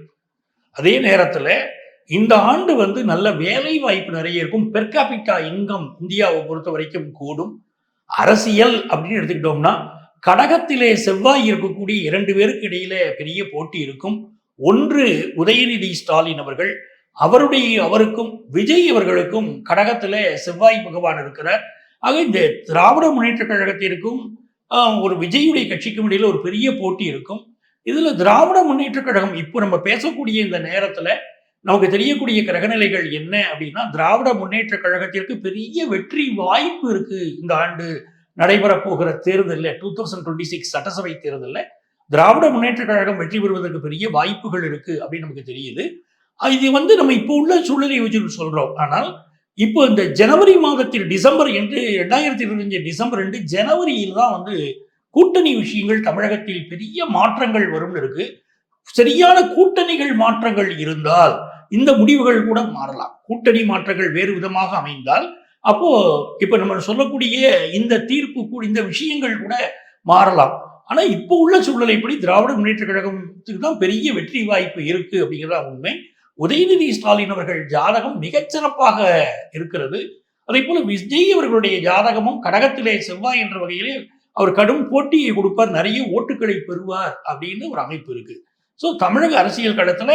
அதே நேரத்துல இந்த ஆண்டு நல்ல வேலை வாய்ப்பு நிறைய இருக்கும். பெர் கேபிட்டா இன்கம் இந்தியாவை பொறுத்த வரைக்கும் கூடும். அரசியல் அப்படின்னு எடுத்துக்கிட்டோம்னா கடகத்திலே செவ்வாய் இருக்கக்கூடிய 2 பேருக்கு இடையில பெரிய போட்டி இருக்கும். ஒன்று உதயநிதி ஸ்டாலின் அவர்கள், அவருக்கும் விஜய் அவர்களுக்கும் கடகத்துல செவ்வாய் பகவான் இருக்கிறார். ஆக இந்த திராவிட முன்னேற்ற கழகத்திற்கும் ஒரு விஜயுடைய கட்சிக்கும் இடையில ஒரு பெரிய போட்டி இருக்கும். இதுல திராவிட முன்னேற்றக் கழகம் இப்போ நம்ம பேசக்கூடிய இந்த நேரத்துல நமக்கு தெரியக்கூடிய கிரகநிலைகள் என்ன அப்படின்னா, திராவிட முன்னேற்றக் கழகத்திற்கு பெரிய வெற்றி வாய்ப்பு இருக்கு இந்த ஆண்டு நடைபெறப் போகிற தேர்தல்ல 2026 சட்டசபை தேர்தல்ல திராவிட முன்னேற்றக் கழகம் வெற்றி பெறுவதற்கு பெரிய வாய்ப்புகள் இருக்கு அப்படின்னு நமக்கு தெரியுது. இது நம்ம இப்போ உள்ள சூழ்நிலையை வச்சு சொல்றோம். ஆனால் இப்போ இந்த ஜனவரி மாதத்தில் டிசம்பர் என்று 2025 டிசம்பர் 2 ஜனவரியில் தான் கூட்டணி விஷயங்கள் தமிழகத்தில் பெரிய மாற்றங்கள் வரும்னு இருக்கு. சரியான கூட்டணிகள் மாற்றங்கள் இருந்தால் இந்த முடிவுகள் கூட மாறலாம். கூட்டணி மாற்றங்கள் வேறு விதமாக அமைந்தால் அப்போ இப்ப நம்ம சொல்லக்கூடிய இந்த தீர்ப்பு கூட இந்த விஷயங்கள் கூட மாறலாம். ஆனா இப்போ உள்ள சூழ்நிலைப்படி திராவிட முன்னேற்ற கழகத்துக்கு தான் பெரிய வெற்றி வாய்ப்பு இருக்கு அப்படிங்கிறதா உண்மை. உதயநிதி ஸ்டாலின் அவர்கள் ஜாதகம் மிகச்சிறப்பாக இருக்கிறது. அதே போல விஜய் அவர்களுடைய ஜாதகமும் கடகத்திலே செவ்வாய் என்ற வகையிலே அவர் கடும் போட்டியை கொடுப்பார், நிறைய ஓட்டுகளை பெறுவார் அப்படின்னு ஒரு அமைப்பு இருக்கு. ஸோ தமிழக அரசியல் களத்துல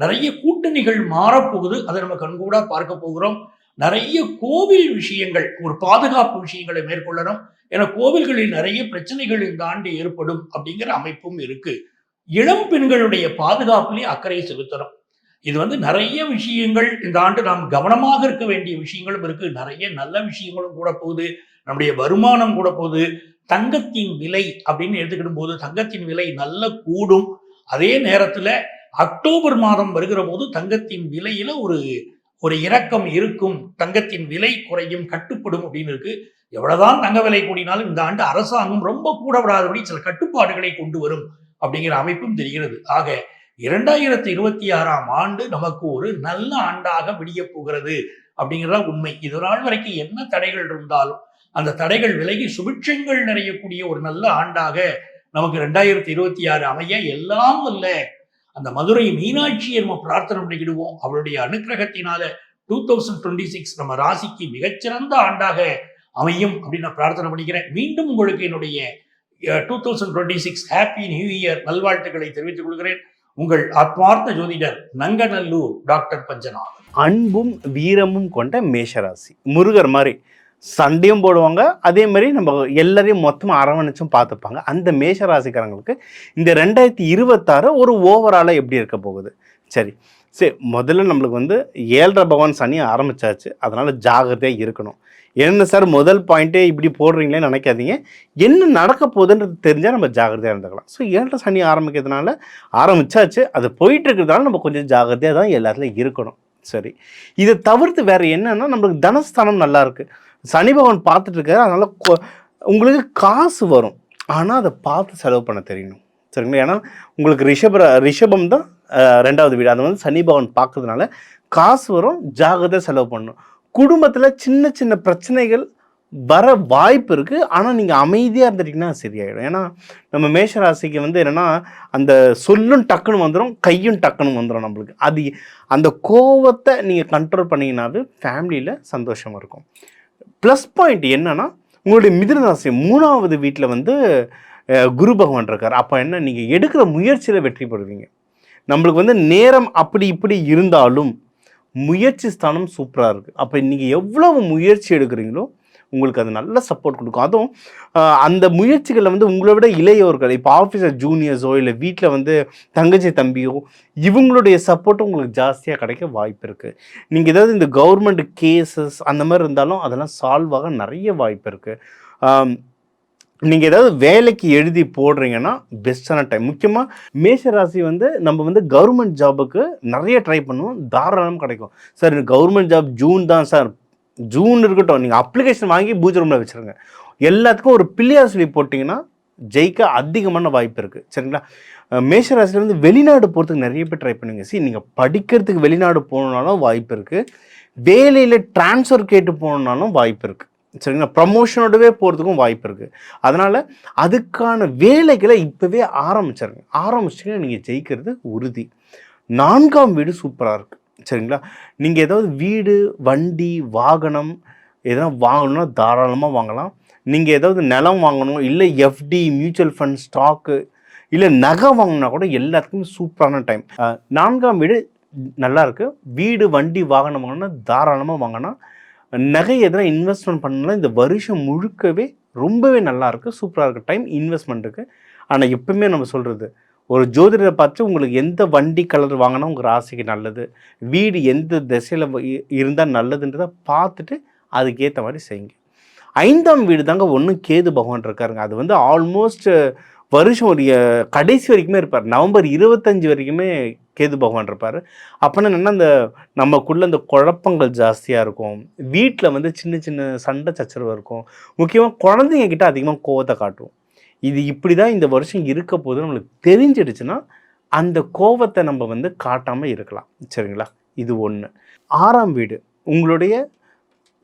நிறைய கூட்டணிகள் மாறப்போகுது. அதை நம்ம கண்கூடா பார்க்க போகிறோம். நிறைய கோவில் விஷயங்கள், ஒரு பாதுகாப்பு விஷயங்களை மேற்கொள்ளணும். ஏன்னா கோவில்களில் நிறைய பிரச்சனைகள் இந்த ஆண்டு ஏற்படும் அப்படிங்கிற அமைப்பும் இருக்கு. இளம் பெண்களுடைய பாதுகாப்பிலே அக்கறை செலுத்தணும். இது நிறைய விஷயங்கள் இந்த ஆண்டு நாம் கவனமாக இருக்க வேண்டிய விஷயங்களும் இருக்கு. நிறைய நல்ல விஷயங்களும் கூட போகுது. நம்முடைய வருமானம் கூட போகுது. தங்கத்தின் விலை அப்படின்னு எடுத்துக்கிடும் போது தங்கத்தின் விலை நல்ல கூடும். அதே நேரத்துல அக்டோபர் மாதம் வருகிற போது தங்கத்தின் விலையில ஒரு இறக்கம் இருக்கும். தங்கத்தின் விலை குறையும், கட்டுப்படும் அப்படின்னு இருக்கு. எவ்வளவுதான் தங்க விலை கூடினாலும் இந்த ஆண்டு அரசாங்கம் ரொம்ப கூட விடாதபடி சில கட்டுப்பாடுகளை கொண்டு வரும் அப்படிங்கிற அமைப்பும் தெரிகிறது. ஆக 2026ஆம் ஆண்டு நமக்கு ஒரு நல்ல ஆண்டாக விடிய போகிறது அப்படிங்கிறதா உண்மை. இது நாள் வரைக்கும் என்ன தடைகள் இருந்தாலும் அந்த தடைகள் விலகி சுபிட்சங்கள் நிறையக்கூடிய ஒரு நல்ல ஆண்டாக நமக்கு 2026 அமைய எல்லாம் வல்ல அந்த மதுரை மீனாட்சியை நம்ம பிரார்த்தனை பண்ணிக்கிடுவோம். அவளுடைய அனுக்கிரகத்தினால 2026 நம்ம ராசிக்கு மிகச்சிறந்த ஆண்டாக அமையும் அப்படின்னு நான் பிரார்த்தனை பண்ணிக்கிறேன். மீண்டும் உங்களுக்கு என்னுடைய 2026 ஹாப்பி நியூ இயர் நல்வாழ்த்துக்களை தெரிவித்துக் கொள்கிறேன். உங்கள் ஆத்மார்த்த ஜோதிடர் நங்கநல்லூர் டாக்டர் பஞ்சநாதன். அன்பும் வீரமும் கொண்ட மேஷராசி, முருகர் மாதிரி சண்டையும் போடுவாங்க, அதே மாதிரி நம்ம எல்லாரையும் மொத்தமாக அரவணைச்சும் பார்த்துப்பாங்க. அந்த மேஷராசிக்காரங்களுக்கு இந்த 2026 ஒரு ஓவராலாக எப்படி இருக்க போகுது? சரி, முதல்ல நம்மளுக்கு 7.5 பகவான் சனி ஆரம்பிச்சாச்சு. அதனால் ஜாகிரதையாக இருக்கணும். என்ன சார் முதல் பாயிண்ட்டே இப்படி போடுறீங்களேன்னு நினைக்காதீங்க. என்ன நடக்க போகுதுன்றது தெரிஞ்சால் நம்ம ஜாகிரதையாக இருந்துக்கலாம். ஸோ 7.5 சனி ஆரம்பிக்கிறதுனால ஆரம்பிச்சாச்சு, அது போயிட்டு இருக்கிறதுனால நம்ம கொஞ்சம் ஜாகிரதையாக தான் எல்லாத்துலையும் இருக்கணும். சரி, இதை தவிர்த்து வேறு என்னன்னா, நம்மளுக்கு தனஸ்தானம் நல்லா இருக்குது, சனி பகவான் பார்த்துட்டு இருக்காரு. அதனால் உங்களுக்கு காசு வரும், ஆனால் அதை பார்த்து செலவு பண்ண தெரியணும். சரிங்களா? ஏன்னா உங்களுக்கு ரிஷபம் தான் 2வது வீடு. அதை சனி பகவான் பார்க்கறதுனால காசு வரும், ஜாகிரதை செலவு பண்ணணும். குடும்பத்தில் சின்ன சின்ன பிரச்சனைகள் வர வாய்ப்பு இருக்குது, ஆனால் நீங்கள் அமைதியாக இருந்துட்டிங்கன்னா சரியாயிடும். ஏன்னா நம்ம மேஷராசிக்கு என்னென்னா, அந்த சொல்லும் டக்குன்னு வந்துடும், கையும் டக்குன்னு வந்துடும் நம்மளுக்கு. அது அந்த கோவத்தை நீங்கள் கண்ட்ரோல் பண்ணிங்கன்னாவே ஃபேமிலியில் சந்தோஷமாக இருக்கும். ப்ளஸ் பாயிண்ட் என்னன்னா, உங்களுடைய மிதுன ராசி 3வது வீட்டில் குரு பகவான் இருக்கார். அப்போ என்ன, நீங்கள் எடுக்கிற முயற்சியில் வெற்றி பெறுவீங்க. நம்மளுக்கு நேரம் அப்படி இப்படி இருந்தாலும் முயற்சி ஸ்தானம் சூப்பராக இருக்குது. அப்போ நீங்கள் எவ்வளவு முயற்சி எடுக்கிறீங்களோ உங்களுக்கு அது நல்ல சப்போர்ட் கொடுக்கும். அதுவும் அந்த முயற்சிகளில் உங்களை விட இளையவர்கள், இப்போ ஆஃபீஸர் ஜூனியர்ஸோ இல்லை வீட்டில் தங்கச்சி தம்பியோ, இவங்களுடைய சப்போர்ட்டும் உங்களுக்கு ஜாஸ்தியாக கிடைக்க வாய்ப்பு இருக்குது. நீங்கள் ஏதாவது இந்த கவர்மெண்ட் கேசஸ் அந்த மாதிரி இருந்தாலும் அதெல்லாம் சால்வ் ஆக நிறைய வாய்ப்பு இருக்குது. நீங்கள் ஏதாவது வேலைக்கு எழுதி போடுறீங்கன்னா பெஸ்ட்டான டைம். முக்கியமாக மேஷராசி நம்ம கவர்மெண்ட் ஜாபுக்கு நிறைய ட்ரை பண்ணுவோம், தாராளம் கிடைக்கும். சார் கவர்மெண்ட் ஜாப் ஜூன் தான் சார், ஜூன் இருக்கட்டும், நீங்கள் அப்ளிகேஷன் வாங்கி பூஜை ரூமில் வச்சுருங்க. எல்லாத்துக்கும் ஒரு பிள்ளையார் சொல்லி போட்டிங்கன்னா ஜெயிக்க அதிகமான வாய்ப்பு இருக்குது. சரிங்களா? மேஷராசிலேருந்து வெளிநாடு போகிறதுக்கு நிறைய பேர் ட்ரை பண்ணுங்க. நீங்கள் படிக்கிறதுக்கு வெளிநாடு போகணுன்னாலும் வாய்ப்பு இருக்குது, வேலையில் ட்ரான்ஸ்ஃபர் கேட்டு போகணுன்னாலும் வாய்ப்பு இருக்குது. சரிங்களா? ப்ரமோஷனோடவே போகிறதுக்கும் வாய்ப்பு இருக்குது. அதனால் அதுக்கான வேலைகளை இப்போவே ஆரம்பிச்சிங்கன்னா நீங்கள் ஜெயிக்கிறது உறுதி. 4ஆம் வீடு சூப்பராக இருக்குது. சரிங்களா? நீங்கள் ஏதாவது வீடு, வண்டி, வாகனம் எதனா வாங்கணும்னா தாராளமாக வாங்கலாம். நீங்கள் ஏதாவது நிலம் வாங்கணும், இல்லை எஃப்டி, மியூச்சுவல் ஃபண்ட், ஸ்டாக்கு, இல்லை நகை வாங்கினா கூட எல்லாத்துக்குமே சூப்பரான டைம். 4ஆம் வீடு நல்லா இருக்குது. வீடு, வண்டி, வாகனம் வாங்கினா தாராளமாக வாங்கினா. நகை எதனா இன்வெஸ்ட்மெண்ட் பண்ணலாம், இந்த வருஷம் முழுக்கவே ரொம்பவே நல்லா இருக்குது, சூப்பராக இருக்குது டைம் இன்வெஸ்ட்மெண்ட்டுக்கு. ஆனால் எப்பவுமே நம்ம சொல்கிறது, ஒரு ஜோதிடரை பார்த்து உங்களுக்கு எந்த வண்டி கலர் வாங்கினா உங்கள் ராசிக்கு நல்லது, வீடு எந்த திசையில் இருந்தால் நல்லதுன்றதை பார்த்துட்டு அதுக்கேற்ற மாதிரி செய்யுங்க. 5ஆம் வீடு தாங்க ஒன்றும் கேது பகவான் இருக்காருங்க. அது வந்து ஆல்மோஸ்ட் வருஷம் ஒரு கடைசி வரைக்குமே இருப்பார். நவம்பர் 25 வரைக்குமே கேது பகவான் இருப்பார். அப்போனா என்னென்னா அந்த நமக்குள்ளே அந்த குழப்பங்கள் ஜாஸ்தியாக இருக்கும், வீட்டில் வந்து சின்ன சின்ன சண்டை சச்சரவு இருக்கும், முக்கியமாக குழந்தைங்க கிட்ட அதிகமாக கோவத்தை காட்டும். இது இப்படி தான் இந்த வருஷம் இருக்க போது நம்மளுக்கு தெரிஞ்சிடுச்சுன்னா அந்த கோவத்தை நம்ம வந்து காட்டாமல் இருக்கலாம். சரிங்களா? இது ஒன்று. 6ஆம் வீடு உங்களுடைய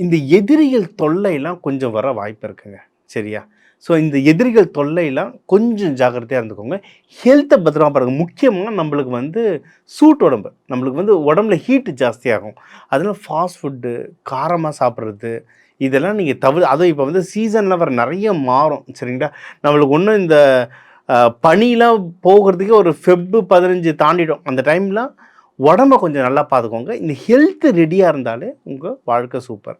இந்த எதிரிகள் தொல்லையெல்லாம் கொஞ்சம் வர வாய்ப்பு இருக்குங்க. சரியா? ஸோ இந்த எதிரிகள் தொல்லையெல்லாம் கொஞ்சம் ஜாக்கிரதையாக இருந்துக்கோங்க. ஹெல்த்தை பத்திரமா பாருங்கள். முக்கியமாக நம்மளுக்கு வந்து சூட் உடம்பு, நம்மளுக்கு வந்து உடம்புல ஹீட்டு ஜாஸ்தியாகும். அதனால் ஃபாஸ்ட் ஃபுட்டு, காரமாக சாப்பிட்றது இதெல்லாம் நீங்கள் அதுவும் இப்போ வந்து சீசனில் வர நிறைய மாறும். சரிங்களா? நம்மளுக்கு ஒன்றும் இந்த பனிலாம் போகிறதுக்கே ஒரு ஃபெப்ரு 15 தாண்டிடும். அந்த டைம்லாம் உடம்பை கொஞ்சம் நல்லா பார்த்துக்கோங்க. இந்த ஹெல்த்து ரெடியாக இருந்தாலே உங்கள் வாழ்க்கை சூப்பர்.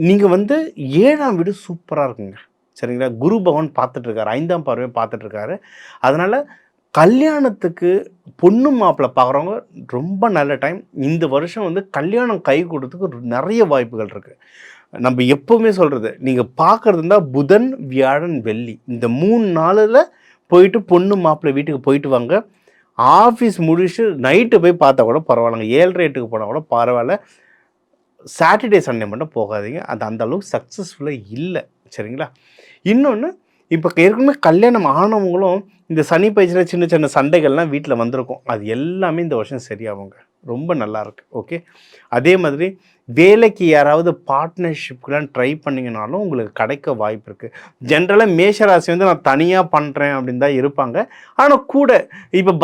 நீங்கள் வந்து 7ஆம் வீடு சூப்பராக இருக்குங்க. சரிங்களா? குரு பகவான் பார்த்துட்ருக்காரு, 5ஆம் பார்வையை பார்த்துட்ருக்காரு. அதனால் கல்யாணத்துக்கு பொண்ணு மாப்பிள்ளை பார்க்குறவங்க ரொம்ப நல்ல டைம். இந்த வருஷம் வந்து கல்யாணம் கை கொடுறதுக்கு நிறைய வாய்ப்புகள் இருக்குது. நம்ம எப்போவுமே சொல்கிறது, நீங்கள் பார்க்குறது இருந்தால் புதன், வியாழன், வெள்ளி இந்த 3 நாளில் போயிட்டு பொண்ணு மாப்பிள்ளை வீட்டுக்கு போயிட்டு வாங்க. ஆஃபீஸ் முடிச்சு நைட்டு போய் பார்த்தா கூட பரவாயில்லைங்க, 7:30 போனால் கூட பரவாயில்ல. சாட்டர்டே சண்டே மட்டும் போகாதீங்க, அது அந்த அளவுக்கு சக்ஸஸ்ஃபுல்லாக இல்லை. சரிங்களா? இன்னொன்று, இப்போ ஏற்கனவே கல்யாணம் ஆனவங்களும் இந்த சனி பயிற்சியில் சின்ன சின்ன சண்டைகள்லாம் வீட்டில் வந்திருக்கும். அது எல்லாமே இந்த வருஷம் சரியாகுங்க. ரொம்ப நல்லாயிருக்கு. ஓகே. அதே மாதிரி வேலைக்கு யாராவது பார்ட்னர்ஷிப்லாம் ட்ரை பண்ணிங்கனாலும் உங்களுக்கு கிடைக்க வாய்ப்பு இருக்குது. ஜென்ரலாக மேஷராசி வந்து நான் தனியாக பண்ணுறேன் அப்படின்னு தான் இருப்பாங்க. ஆனால் கூட இப்போ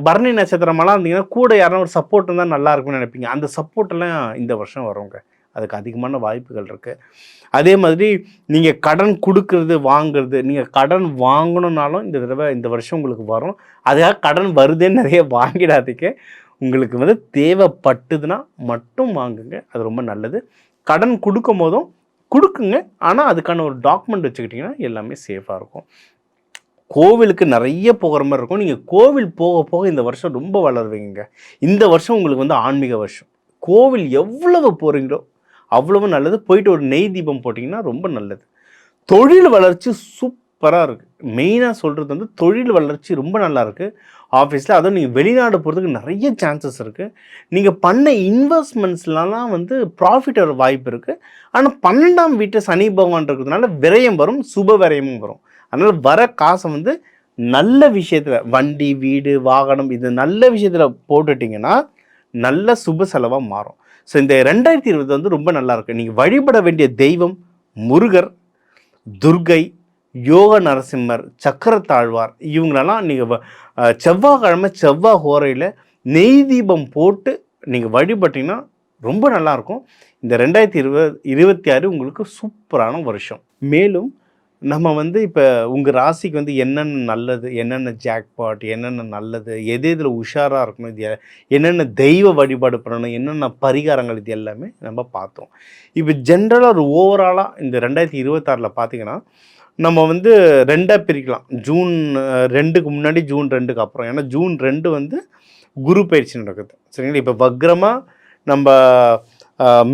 பரணி நட்சத்திரமெல்லாம் இருந்தீங்கன்னா கூட யாரும் ஒரு சப்போர்ட் இருந்தால் நல்லா இருக்கும்னு நினைப்பீங்க. அந்த சப்போர்ட்டெல்லாம் இந்த வருஷம் வருங்க. அதுக்கு அதிகமான வாய்ப்புகள் இருக்குது. அதே மாதிரி நீங்கள் கடன் கொடுக்கறது வாங்குறது, நீங்கள் கடன் வாங்கணுன்னாலும் இந்த வருஷம் உங்களுக்கு வரும். அதுக்காக கடன் வருதுன்னு நிறைய வாங்கிடாதீங்க. உங்களுக்கு வந்து தேவைப்பட்டுதுன்னா மட்டும் வாங்குங்க, அது ரொம்ப நல்லது. கடன் கொடுக்கும் போதும் கொடுக்குங்க, ஆனால் அதுக்கான ஒரு டாக்குமெண்ட் வச்சுக்கிட்டிங்கன்னா எல்லாமே சேஃபாக இருக்கும். கோவிலுக்கு நிறைய போகிற மாதிரி இருக்கும். நீங்கள் கோவில் போக போக இந்த வருஷம் ரொம்ப வளருவீங்க. இந்த வருஷம் உங்களுக்கு வந்து ஆன்மீக வருஷம். கோவில் எவ்வளவு போகிறீங்களோ அவ்வளவு நல்லது. போயிட்டு ஒரு நெய் தீபம் போட்டிங்கன்னா ரொம்ப நல்லது. தொழில் வளர்ச்சி சூப்பராக இருக்குது. மெயினாக சொல்கிறது வந்து தொழில் வளர்ச்சி ரொம்ப நல்லா இருக்குது ஆஃபீஸில். அதுவும் நீங்கள் வெளிநாடு போகிறதுக்கு நிறைய சான்சஸ் இருக்குது. நீங்கள் பண்ண இன்வெஸ்ட்மெண்ட்ஸ்லாம் வந்து ப்ராஃபிட் வர வாய்ப்பு இருக்குது. ஆனால் 12ஆம் வீட்டை சனி பகவான் இருக்கிறதுனால விரயம் வரும், சுப விரயமும் வரும். அதனால் வர காசை வந்து நல்ல விஷயத்தில், வண்டி, வீடு, வாகனம், இது நல்ல விஷயத்தில் போட்டுட்டிங்கன்னா நல்ல சுப செலவாக மாறும். ஸோ இந்த 2020 வந்து ரொம்ப நல்லாயிருக்கு. நீங்கள் வழிபட வேண்டிய தெய்வம் முருகர், துர்கை, யோக நரசிம்மர், சக்கரத்தாழ்வார், இவங்களெல்லாம் நீங்கள் செவ்வாய்க்கிழமை செவ்வாய் ஹோரையில் நெய் தீபம் போட்டு நீங்கள் வழிபட்டிங்கன்னா ரொம்ப நல்லாயிருக்கும். இந்த 2026 உங்களுக்கு சூப்பரான வருஷம். மேலும் நம்ம வந்து இப்போ உங்கள் ராசிக்கு வந்து என்னென்ன நல்லது, என்னென்ன ஜாக்பாட், என்னென்ன நல்லது, எது எதில் உஷாராக இருக்கணும், இது என்னென்ன தெய்வ வழிபாடு பண்ணணும், என்னென்ன பரிகாரங்கள், இது எல்லாமே நம்ம பார்த்தோம். இப்போ ஜென்ரலாக ஒரு ஓவராலாக இந்த 2026 பார்த்திங்கன்னா நம்ம வந்து 2ஆக பிரிக்கலாம். ஜூன் 2க்கு முன்னாடி, ஜூன் 2க்கு அப்புறம். ஏன்னா ஜூன் 2 வந்து குரு பயிற்சி நடக்குது. சரிங்களா? இப்போ வக்ரமாக நம்ம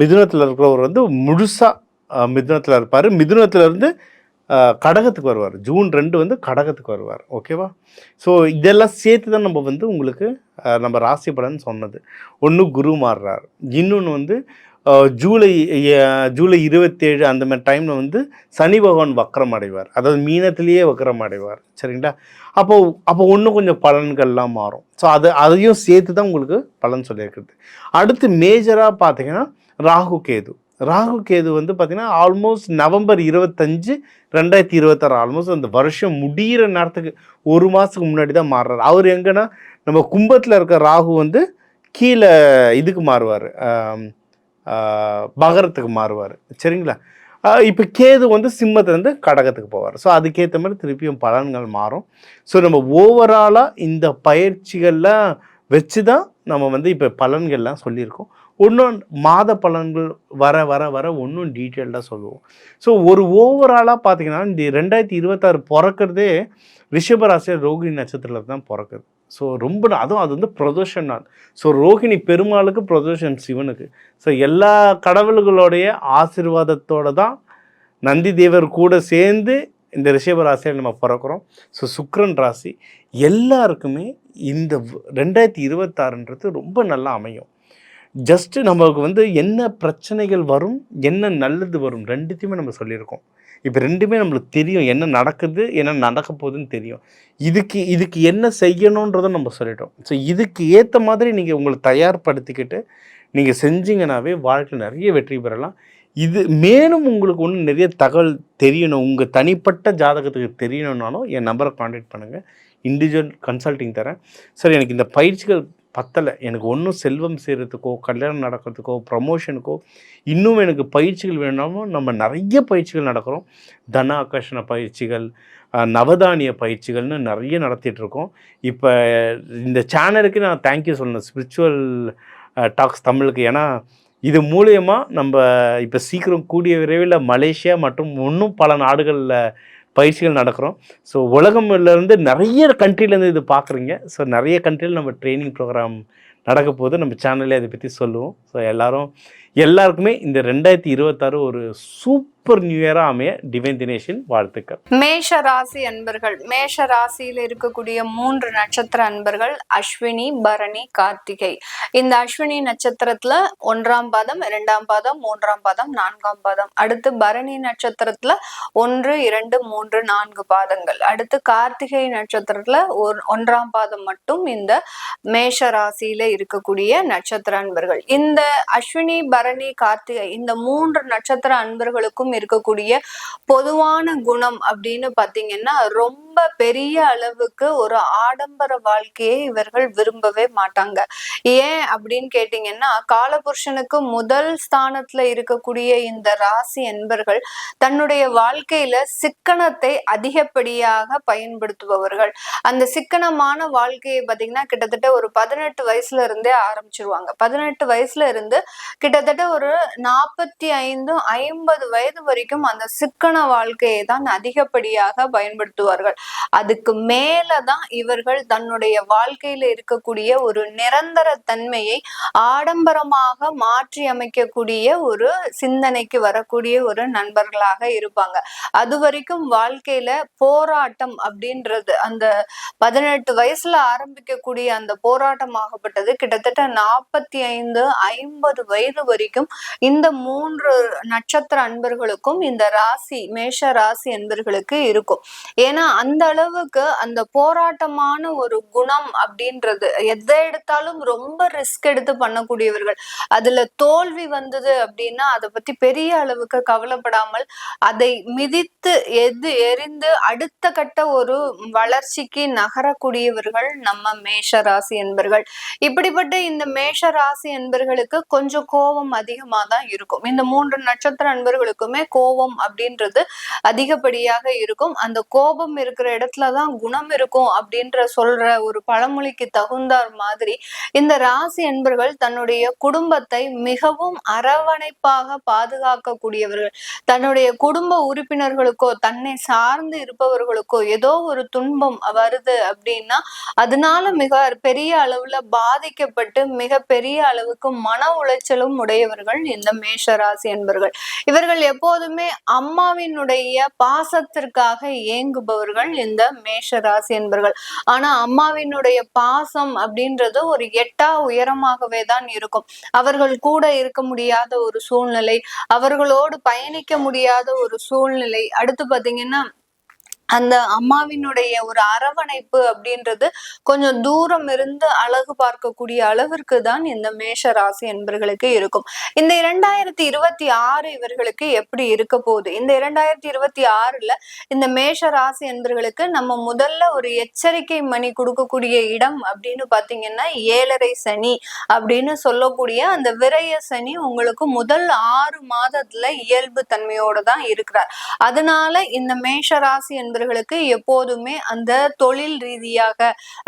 மிதுனத்தில் இருக்கிறவர் வந்து முழுசாக மிதுனத்தில் இருப்பார். மிதுனத்திலேருந்து கடகத்துக்கு வருவார். ஜூன் 2 வந்து கடகத்துக்கு வருவார். ஓகேவா? ஸோ இதெல்லாம் சேர்த்து தான் நம்ம வந்து உங்களுக்கு நம்ம ராசி பலன் சொன்னது. ஒன்று குரு மாறுறார், இன்னொன்று வந்து ஜூலை 27 அந்த மாதிரி டைமில் வந்து சனி பகவான் வக்ரம் அடைவார். அதாவது மீனத்திலேயே வக்ரம் அடைவார். சரிங்களா? அப்போ இன்னும் கொஞ்சம் பலன்கள்லாம் மாறும். ஸோ அதையும் சேர்த்து தான் உங்களுக்கு பலன் சொல்லியிருக்குது. அடுத்து மேஜராக பார்த்தீங்கன்னா ராகு கேது வந்து பார்த்திங்கன்னா ஆல்மோஸ்ட் நவம்பர் 25, 2026 ஆல்மோஸ்ட் அந்த வருஷம் முடிகிற நேரத்துக்கு ஒரு மாதத்துக்கு முன்னாடி தான் மாறுறாரு. அவர் எங்கன்னா நம்ம கும்பத்தில் இருக்க ராகு வந்து கீழே இதுக்கு மாறுவார், மகரத்துக்கு மாறுவார். சரிங்களா? இப்போ கேது வந்து சிம்மத்துலேருந்து கடகத்துக்கு போவார். ஸோ அதுக்கேற்ற மாதிரி திருப்பியும் பலன்கள் மாறும். ஸோ நம்ம ஓவராலாக இந்த பயிற்சிகள்லாம் வச்சு தான் நம்ம வந்து இப்போ பலன்கள்லாம் சொல்லியிருக்கோம். இன்னும் மாத பலன்கள் வர வர வர இன்னும் டீட்டெயில்டாக சொல்லுவோம். ஸோ ஒரு ஓவராலாக பார்த்தீங்கன்னா இந்த 2026 பிறக்கிறதே ரிஷபராசியில் ரோகிணி நட்சத்திரத்தில் தான் பிறக்குது. ஸோ ரொம்ப அதுவும் அது வந்து பிரதோஷ நாள். ஸோ ரோகிணி பெருமாளுக்கு, பிரதோஷன் சிவனுக்கு. ஸோ எல்லா கடவுள்களுடைய ஆசீர்வாதத்தோடு தான் நந்தி தேவர் கூட சேர்ந்து இந்த ரிஷப ராசியில் நம்ம பிறக்கிறோம். ஸோ சுக்கிரன் ராசி எல்லாருக்குமே இந்த 2026ன்றது ரொம்ப நல்லா அமையும். ஜஸ்ட்டு நமக்கு வந்து என்ன பிரச்சனைகள் வரும், என்ன நல்லது வரும், ரெண்டுத்தையுமே நம்ம சொல்லியிருக்கோம். இப்போ ரெண்டுமே நம்மளுக்கு தெரியும், என்ன நடக்குது, என்ன நடக்க போகுதுன்னு தெரியும். இதுக்கு என்ன செய்யணுன்றதை நம்ம சொல்லிட்டோம். ஸோ இதுக்கு ஏற்ற மாதிரி நீங்கள் உங்களை தயார்படுத்திக்கிட்டு நீங்கள் செஞ்சீங்கன்னாவே வாழ்க்கையில் நிறைய வெற்றி பெறலாம். இது மேலும் உங்களுக்கு ஒன்று நிறைய தகவல் தெரியணும், உங்கள் தனிப்பட்ட ஜாதகத்துக்கு தெரியணுன்னாலும் என் நம்பரை காண்டாக்ட் பண்ணுங்கள். இண்டிவிஜுவல் கன்சல்ட்டிங் தரேன். சார் எனக்கு இந்த பயிற்சிகள் பத்தலை, எனக்கு ஒன்றும் செல்வம் சேர்கிறதுக்கோ, கல்யாணம் நடக்கிறதுக்கோ, ப்ரமோஷனுக்கோ இன்னும் எனக்கு பயிற்சிகள் வேணும்னாலும் நம்ம நிறைய பயிற்சிகள் நடக்கிறோம். தன ஆகர்ஷண பயிற்சிகள், நவதானிய பயிற்சிகள்னு நிறைய நடத்திட்டுருக்கோம். இப்போ இந்த சேனலுக்கு நான் தேங்க்யூ சொல்லணும், ஸ்பிரிச்சுவல் டாக்ஸ் தமிழுக்கு. ஏன்னா இது மூலயமா நம்ம இப்போ சீக்கிரம் கூடிய விரைவில் மலேசியா மற்றும் இன்னும் பல நாடுகளில் பயிற்சிகள் நடக்கிறோம். ஸோ உலகம்லேருந்து நிறைய கண்ட்ரிலேருந்து இது பார்க்குறீங்க. ஸோ நிறைய கண்ட்ரியில் நம்ம ட்ரைனிங் ப்ரோக்ராம் நடக்க போது நம்ம சேனல்லே அதை பற்றி சொல்லுவோம். ஸோ எல்லாருக்குமே இந்த 2026 ஒரு சூப்பர் நியூ இயராக அமைய டிவைன் தினேஷின் வாழ்த்துக்கள். மேஷ ராசி அன்பர்கள், மேஷ ராசியில் இருக்கக்கூடிய 3 நட்சத்திர அன்பர்கள் அஸ்வினி, பரணி, கார்த்திகை. இந்த அஸ்வினி நட்சத்திரத்துல 1ஆம் பாதம், 2ஆம் பாதம், 3ஆம் பாதம், 4ஆம் பாதம். அடுத்து பரணி நட்சத்திரத்துல 1, 2, 3, 4 பாதங்கள். அடுத்து கார்த்திகை நட்சத்திரத்துல 1ஆம் பாதம் மட்டும் இந்த மேஷ ராசியில இருக்கக்கூடிய நட்சத்திர அன்பர்கள். இந்த அஸ்வினி, பரணி, கார்த்திகை இந்த 3 நட்சத்திர அன்பர்களுக்கும் இருக்கக்கூடிய பொதுவான குணம் அப்படின்னு பாத்தீங்கன்னா, ரொம்ப பெரிய அளவுக்கு ஒரு ஆடம்பர வாழ்க்கையை இவர்கள் விரும்பவே மாட்டாங்க. ஏன் அப்படின்னு கேட்டீங்கன்னா, காலபுருஷனுக்கு முதல் ஸ்தானத்துல இருக்கக்கூடிய இந்த ராசி அன்பர்கள் தன்னுடைய வாழ்க்கையில சிக்கனத்தை அதிகப்படியாக பயன்படுத்துபவர்கள். அந்த சிக்கனமான வாழ்க்கையை பாத்தீங்கன்னா கிட்டத்தட்ட ஒரு 18 வயசுல இருந்தே ஆரம்பிச்சிருவாங்க. 18 வயசுல இருந்து கிட்டத்தட்ட ஒரு 45, 50 வயது வரைக்கும் அந்த சிக்கன வாழ்க்கையை தான் அதிகப்படியாக பயன்படுத்துவார்கள். அதுக்கு மேலதான் இவர்கள் தன்னுடைய வாழ்க்கையில இருக்கக்கூடிய ஒரு நிரந்தர தன்மையை ஆடம்பரமாக மாற்றி அமைக்கக்கூடிய ஒரு சிந்தனைக்கு வரக்கூடிய ஒரு நண்பர்களாக இருப்பாங்க. அது வரைக்கும் வாழ்க்கையில போராட்டம் அப்படின்றது அந்த 18 வயசுல ஆரம்பிக்கக்கூடிய அந்த போராட்டமாகப்பட்டது கிட்டத்தட்ட 45, 50 வயது வரைக்கும் இந்த 3 நட்சத்திர அன்பர்களுக்கும் இந்த ராசி மேஷ ராசி அன்பர்களுக்கு இருக்கும். ஏன்னா அந்த அளவுக்கு அந்த போராட்டமான ஒரு குணம் அப்படின்றது, எதை எடுத்தாலும் ரொம்ப ரிஸ்க் எடுத்து பண்ணக்கூடியவர்கள். அதுல தோல்வி வந்தது அப்படின்னா அதை பத்தி பெரிய அளவுக்கு கவலைப்படாமல் அதை மிதித்து எரிந்து அடுத்த கட்ட ஒரு வளர்ச்சிக்கு நகரக்கூடியவர்கள் நம்ம மேஷ ராசி என்பர்கள். இப்படிப்பட்ட இந்த மேஷ ராசி என்பர்களுக்கு கொஞ்சம் கோபம் அதிகமா தான் இருக்கும். இந்த 3 நட்சத்திர அன்பர்களுக்குமே கோபம் அப்படின்றது அதிகப்படியாக இருக்கும். அந்த கோபம் இருக்கிற இடத்துலதான் குணம் இருக்கும் அப்படின்ற சொல்ற ஒரு பழமொழிக்கு தகுந்தார் மாதிரி இந்த ராசி அன்பர்கள் தன்னுடைய குடும்பத்தை மிகவும் அரவணைப்பாக பாதுகாக்கக்கூடியவர்கள். தன்னுடைய குடும்ப உறுப்பினர்களுக்கோ தன்னை சார்ந்து இருப்பவர்களுக்கோ ஏதோ ஒரு துன்பம் வருது அப்படின்னா அதனால மிக பெரிய அளவுல பாதிக்கப்பட்டு மிக பெரிய அளவுக்கு மன உளைச்சலும் உடையவர்கள் இந்த மேஷ ராசி என்பர்கள். இவர்கள் எப்போதுமே அம்மாவினுடைய பாசத்திற்காக ஏங்குபவர்கள் இந்த மேஷ ராசி என்பர்கள். ஆனா அம்மாவினுடைய பாசம் அப்படின்றது ஒரு எட்டா உயரமாகவே தான் இருக்கும். அவர்கள் கூட இருக்க முடியாத ஒரு சூழ்நிலை, அவர்களோடு பயணிக்க முடியாத ஒரு சூழ்நிலை. அடுத்து பாத்தீங்கன்னா அந்த அம்மாவினுடைய ஒரு அரவணைப்பு அப்படின்றது கொஞ்சம் தூரம் இருந்து அழகு பார்க்கக்கூடிய அளவிற்கு தான் இந்த மேஷ ராசி என்பர்களுக்கு இருக்கும். இந்த 2026 இவர்களுக்கு எப்படி இருக்க போகுது? இந்த 2026ல இந்த மேஷ ராசி என்பர்களுக்கு நம்ம முதல்ல ஒரு எச்சரிக்கை மணி கொடுக்கக்கூடிய இடம் அப்படின்னு பாத்தீங்கன்னா 7.5 சனி அப்படின்னு சொல்லக்கூடிய அந்த விரய சனி உங்களுக்கு முதல் 6 மாதத்துல இயல்பு தன்மையோட தான் இருக்கிறார். அதனால இந்த மேஷ ராசி என்பர்கள் அன்பர்களுக்கு எப்போதுமே அந்த தொழில் ரீதியாக,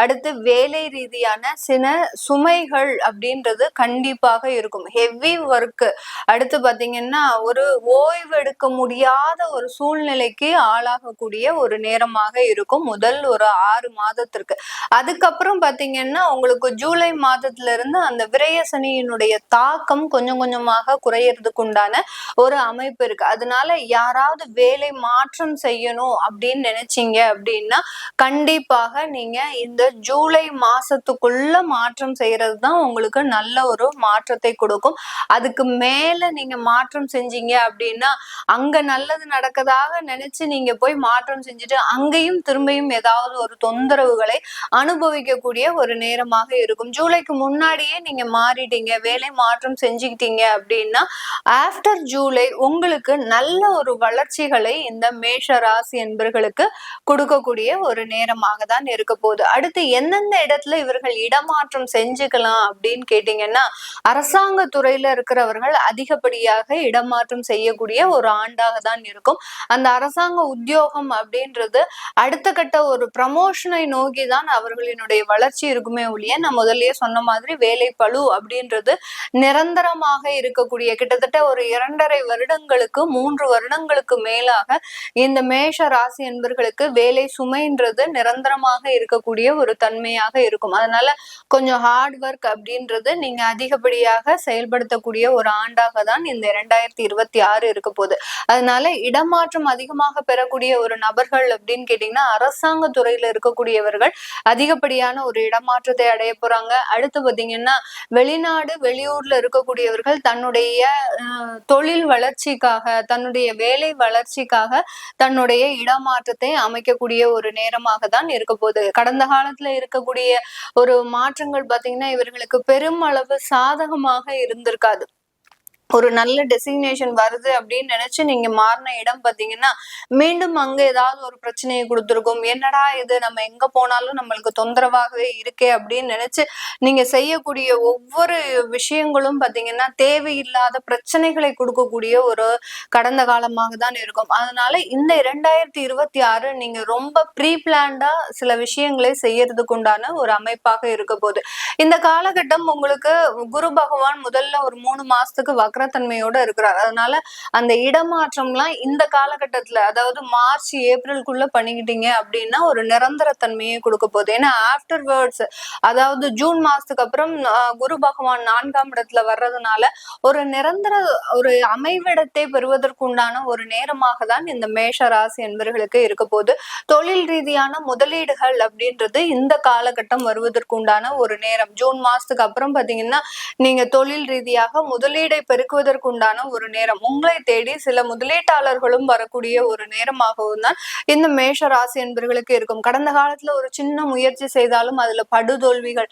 அடுத்து வேலை ரீதியான சில சுமைகள் அப்படின்றது கண்டிப்பாக இருக்கும். ஹெவி ஒர்க், அடுத்து பாத்தீங்கன்னா ஒரு ஓய்வு எடுக்க முடியாத ஒரு சூழ்நிலைக்கு ஆளாகக்கூடிய ஒரு நேரமாக இருக்கும் முதல் ஒரு 6 மாதத்திற்கு. அதுக்கப்புறம் பாத்தீங்கன்னா உங்களுக்கு ஜூலை மாதத்துல இருந்து அந்த விரய சனியினுடைய தாக்கம் கொஞ்சம் கொஞ்சமாக குறையறதுக்கு உண்டான ஒரு அமைப்பு இருக்கு. அதனால யாராவது வேலை மாற்றம் செய்யணும் அப்படின்னு நினைச்சீங்க அப்படின்னா கண்டிப்பாக நீங்க இந்த ஜூலை மாசத்துக்குள்ள மாற்றம் செய்யறது தான் உங்களுக்கு நல்ல ஒரு மாற்றத்தை கொடுக்கும். அதுக்கு மேல நீங்க மாற்றம் செஞ்சீங்க அப்படின்னா அங்க நல்லது நடக்கதாக நினைச்சு நீங்க போய் மாற்றம் செஞ்சுட்டு அங்கேயும் திரும்பியும் ஏதாவது ஒரு தொந்தரவுகளை அனுபவிக்கக்கூடிய ஒரு நேரமாக இருக்கும். ஜூலைக்கு முன்னாடியே நீங்க மாறிட்டீங்க, வேலை மாற்றம் செஞ்சுக்கிட்டீங்க அப்படின்னா ஆஃப்டர் ஜூலை உங்களுக்கு நல்ல ஒரு வளர்ச்சிகளை இந்த மேஷ ராசி என்பர்களுக்கு கொடுக்கக்கூடிய ஒரு நேரமாக தான் இருக்க போகுது. அடுத்து எந்தெந்த இடத்துல இவர்கள் இடமாற்றம் செஞ்சுக்கலாம் அப்படின்னு கேட்டீங்கன்னா அரசாங்க துறையில இருக்கிறவர்கள் அதிகப்படியாக இடமாற்றம் செய்யக்கூடிய ஒரு ஆண்டாக தான் இருக்கும். அந்த அரசாங்க உத்தியோகம் அப்படின்றது அடுத்த கட்ட ஒரு ப்ரமோஷனை நோக்கி தான் அவர்களினுடைய வளர்ச்சி இருக்குமே ஒழிய, நான் முதல்லயே சொன்ன மாதிரி வேலை பளு அப்படின்றது நிரந்தரமாக இருக்கக்கூடிய கிட்டத்தட்ட ஒரு 2.5 வருடங்களுக்கு 3 வருடங்களுக்கு மேலாக இந்த மேஷ ராசி என்பர்களுக்கு வேலை சுமைன்றது நிரந்தரமாக இருக்கக்கூடிய ஒரு தன்மையாக இருக்கும். அதனால கொஞ்சம் ஹார்ட் ஒர்க் அப்படின்றது நீங்க அதிகப்படியாக செயல்படுத்தக்கூடிய ஒரு ஆண்டாக தான் இந்த 2026 இருக்க போகுது. அதனால இடமாற்றம் அதிகமாக பெறக்கூடிய ஒரு நபர்கள் அப்படின்னு கேட்டீங்கன்னா அரசாங்க துறையில இருக்கக்கூடியவர்கள் அதிகப்படியான ஒரு இடமாற்றத்தை அடைய போறாங்க. அடுத்து பாத்தீங்கன்னா வெளிநாடு வெளியூர்ல இருக்கக்கூடியவர்கள் தன்னுடைய தொழில் வளர்ச்சிக்காக, தன்னுடைய வேலை வளர்ச்சிக்காக தன்னுடைய இடமாற்றத்தை அமைக்கக்கூடிய ஒரு நேரமாக தான் இருக்க போகுது. கடந்த காலத்துல இருக்கக்கூடிய ஒரு மாற்றங்கள் பாத்தீங்கன்னா இவர்களுக்கு பெருமளவு சாதகமாக இருந்திருக்காது. ஒரு நல்ல டெசிக்னேஷன் வருது அப்படின்னு நினைச்சு நீங்க மாறின இடம் பாத்தீங்கன்னா மீண்டும் அங்க ஏதாவது ஒரு பிரச்சனையை கொடுத்துருக்கும். என்னடா இது, நம்ம எங்க போனாலும் நம்மளுக்கு தொந்தரவாகவே இருக்கே அப்படின்னு நினைச்சு நீங்க செய்யக்கூடிய ஒவ்வொரு விஷயங்களும் பாத்தீங்கன்னா தேவையில்லாத பிரச்சனைகளை கொடுக்கக்கூடிய ஒரு கடந்த காலமாக தான் இருக்கும். அதனால இந்த 2026 நீங்க ரொம்ப ப்ரீ பிளான்டா சில விஷயங்களை செய்யறதுக்கு உண்டான ஒரு அமைப்பாக இருக்க போகுது. இந்த காலகட்டம் உங்களுக்கு குரு பகவான் முதல்ல ஒரு 3 மாசத்துக்கு வக்ரத்தன்மையோட இருக்கிறார். அதனால அந்த இடமாற்றம்லாம் இந்த காலகட்டத்துல, அதாவது மார்ச் ஏப்ரலுக்குள்ள பண்ணிக்கிட்டீங்க அப்படின்னா ஒரு நிரந்தர தன்மையை கொடுக்க போகுது. ஏன்னா ஆஃப்டர்வர்ட்ஸ், அதாவது ஜூன் மாசத்துக்கு அப்புறம் குரு பகவான் 4ஆம் இடத்துல வர்றதுனால ஒரு நிரந்தர ஒரு அமைவிடத்தை பெறுவதற்குண்டான ஒரு நேரமாக தான் இந்த மேஷ ராசி என்பவர்களுக்கு இருக்க போகுது. தொழில் ரீதியான முதலீடுகள் அப்படின்றது இந்த காலகட்டம் வருவதற்குண்டான ஒரு நேரம். ஜூன் மாசத்துக்கு அப்புறம் பாத்தீங்கன்னா நீங்க தொழில் ரீதியாக முதலீடை பெருக்குவதற்குண்டான ஒரு நேரம். உங்களை தேடி சில முதலீட்டாளர்களும் வரக்கூடிய ஒரு நேரமாகவும் தான் இந்த மேஷ ராசி என்பவர்களுக்கு இருக்கும். கடந்த காலத்துல ஒரு சின்ன முயற்சி செய்தாலும் அதுல படுதோல்விகள்,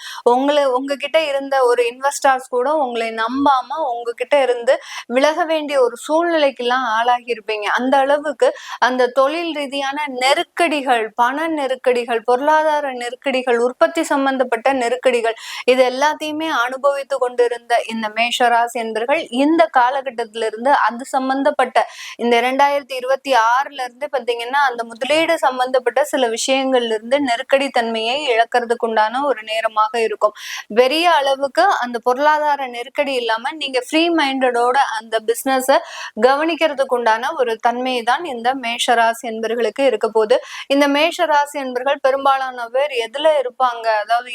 உங்ககிட்ட இருந்த ஒரு இன்வெஸ்டர்ஸ் கூட உங்களை நம்பாம உங்ககிட்ட இருந்து விலக வேண்டிய ஒரு சூழ்நிலைக்கு எல்லாம் ஆளாகி இருப்பீங்க. அந்த அளவுக்கு அந்த தொழில் ரீதியான நெருக்கடிகள், பண நெருக்கடிகள், பொருளாதார நெருக்கடிகள், உற்பத்தி சம்பந்தப்பட்ட நெருக்கடிகள், இது எல்லாத்தையுமே அனுபவித்து கொண்டிருந்த இந்த மேஷராசி என்பர்கள் இந்த காலகட்டத்திலிருந்து அது சம்பந்தப்பட்ட இந்த 2026 இருந்து பாத்தீங்கன்னா அந்த முதலீடு சம்பந்தப்பட்ட சில விஷயங்கள்ல இருந்து நெருக்கடி தன்மையை இழக்கிறதுக்கு உண்டான ஒரு நேரமாக இருக்கும். பெரிய அளவுக்கு அந்த பொருளாதார நெருக்கடி இல்லாம நீங்க ஃப்ரீ மைண்டடோட அந்த பிசினஸ கவனிக்கிறதுக்கு உண்டான ஒரு தன்மையை தான் இந்த மேஷராசி என்பர்களுக்கு இருக்க போகுது. இந்த மேஷராசி என்பர்கள் பெரும்பாலான பேர் எதுல இருப்பாங்க, அதாவது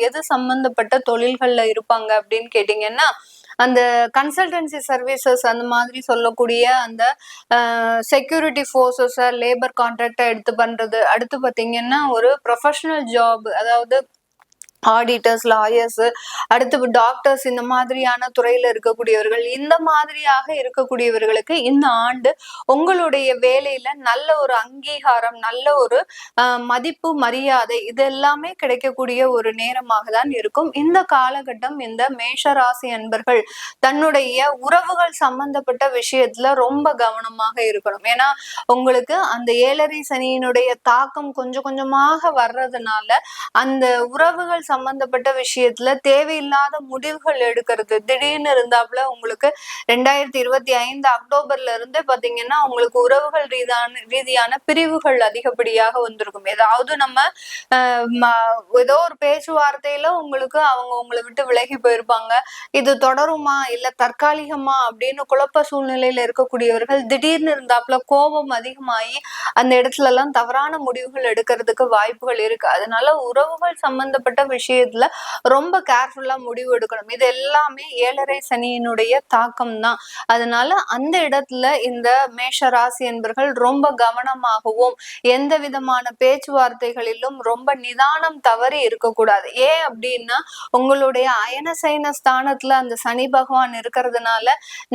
எது சம்பந்தப்பட்ட தொழில்கள்ல இருப்பாங்க அப்படின்னு கேட்டீங்கன்னா அந்த கன்சல்டன்சி சர்வீசஸ் அந்த மாதிரி சொல்லக்கூடிய அந்த செக்யூரிட்டி ஃபோர்ஸஸ், லேபர் கான்ட்ராக்டை எடுத்து பண்றது, அடுத்து பாத்தீங்கன்னா ஒரு ப்ரொஃபஷனல் ஜாப், அதாவது ஆடிட்டர்ஸ், லாயர்ஸ், அடுத்து டாக்டர்ஸ், இந்த மாதிரியான துறையில இருக்கக்கூடியவர்கள், இந்த மாதிரியாக இருக்கக்கூடியவர்களுக்கு இந்த ஆண்டு உங்களுடைய வேலையில நல்ல ஒரு அங்கீகாரம், நல்ல ஒரு மதிப்பு, மரியாதை, இது எல்லாமே கிடைக்கக்கூடிய ஒரு நேரமாக தான் இருக்கும். இந்த காலகட்டம் இந்த மேஷராசி அன்பர்கள் தன்னுடைய உறவுகள் சம்பந்தப்பட்ட விஷயத்துல ரொம்ப கவனமாக இருக்கணும். ஏன்னா உங்களுக்கு அந்த 7.5 சனியினுடைய தாக்கம் கொஞ்சம் கொஞ்சமாக வர்றதுனால அந்த உறவுகள் சம்பந்தப்பட்ட விஷயத்துல தேவையில்லாத முடிவுகள் எடுக்கிறது திடீர்னு இருந்தாப்புல உங்களுக்கு 2025 அக்டோபர்ல இருந்து பாத்தீங்கன்னா உங்களுக்கு உறவுகள் ரீதியான பிரிவுகள் அதிகப்படியாக வந்திருக்கும். ஏதாவது நம்ம ஏதோ ஒரு பேச்சுவார்த்தையில உங்களுக்கு அவங்க உங்களை விட்டு விலகி போயிருப்பாங்க. இது தொடருமா இல்ல தற்காலிகமா அப்படின்னு குழப்ப சூழ்நிலையில இருக்கக்கூடியவர்கள் திடீர்னு இருந்தாப்புல கோபம் அதிகமாகி அந்த இடத்துல எல்லாம் தவறான முடிவுகள் எடுக்கிறதுக்கு வாய்ப்புகள் இருக்கு. அதனால உறவுகள் சம்பந்தப்பட்ட விஷயத்துல ரொம்ப கேர்ஃபுல்லா முடிவு எடுக்கணும். இது எல்லாமே 7.5 சனியினுடைய தாக்கம் தான். அதனால அந்த இடத்துல இந்த மேஷ ராசி என்பர்கள் ரொம்ப கவனமாகவும் எந்த விதமான பேச்சுவார்த்தைகளிலும் ரொம்ப நிதானம் தவறி இருக்கக்கூடாது. ஏன் அப்படின்னா உங்களுடைய அயன சயன ஸ்தானத்துல அந்த சனி பகவான் இருக்கிறதுனால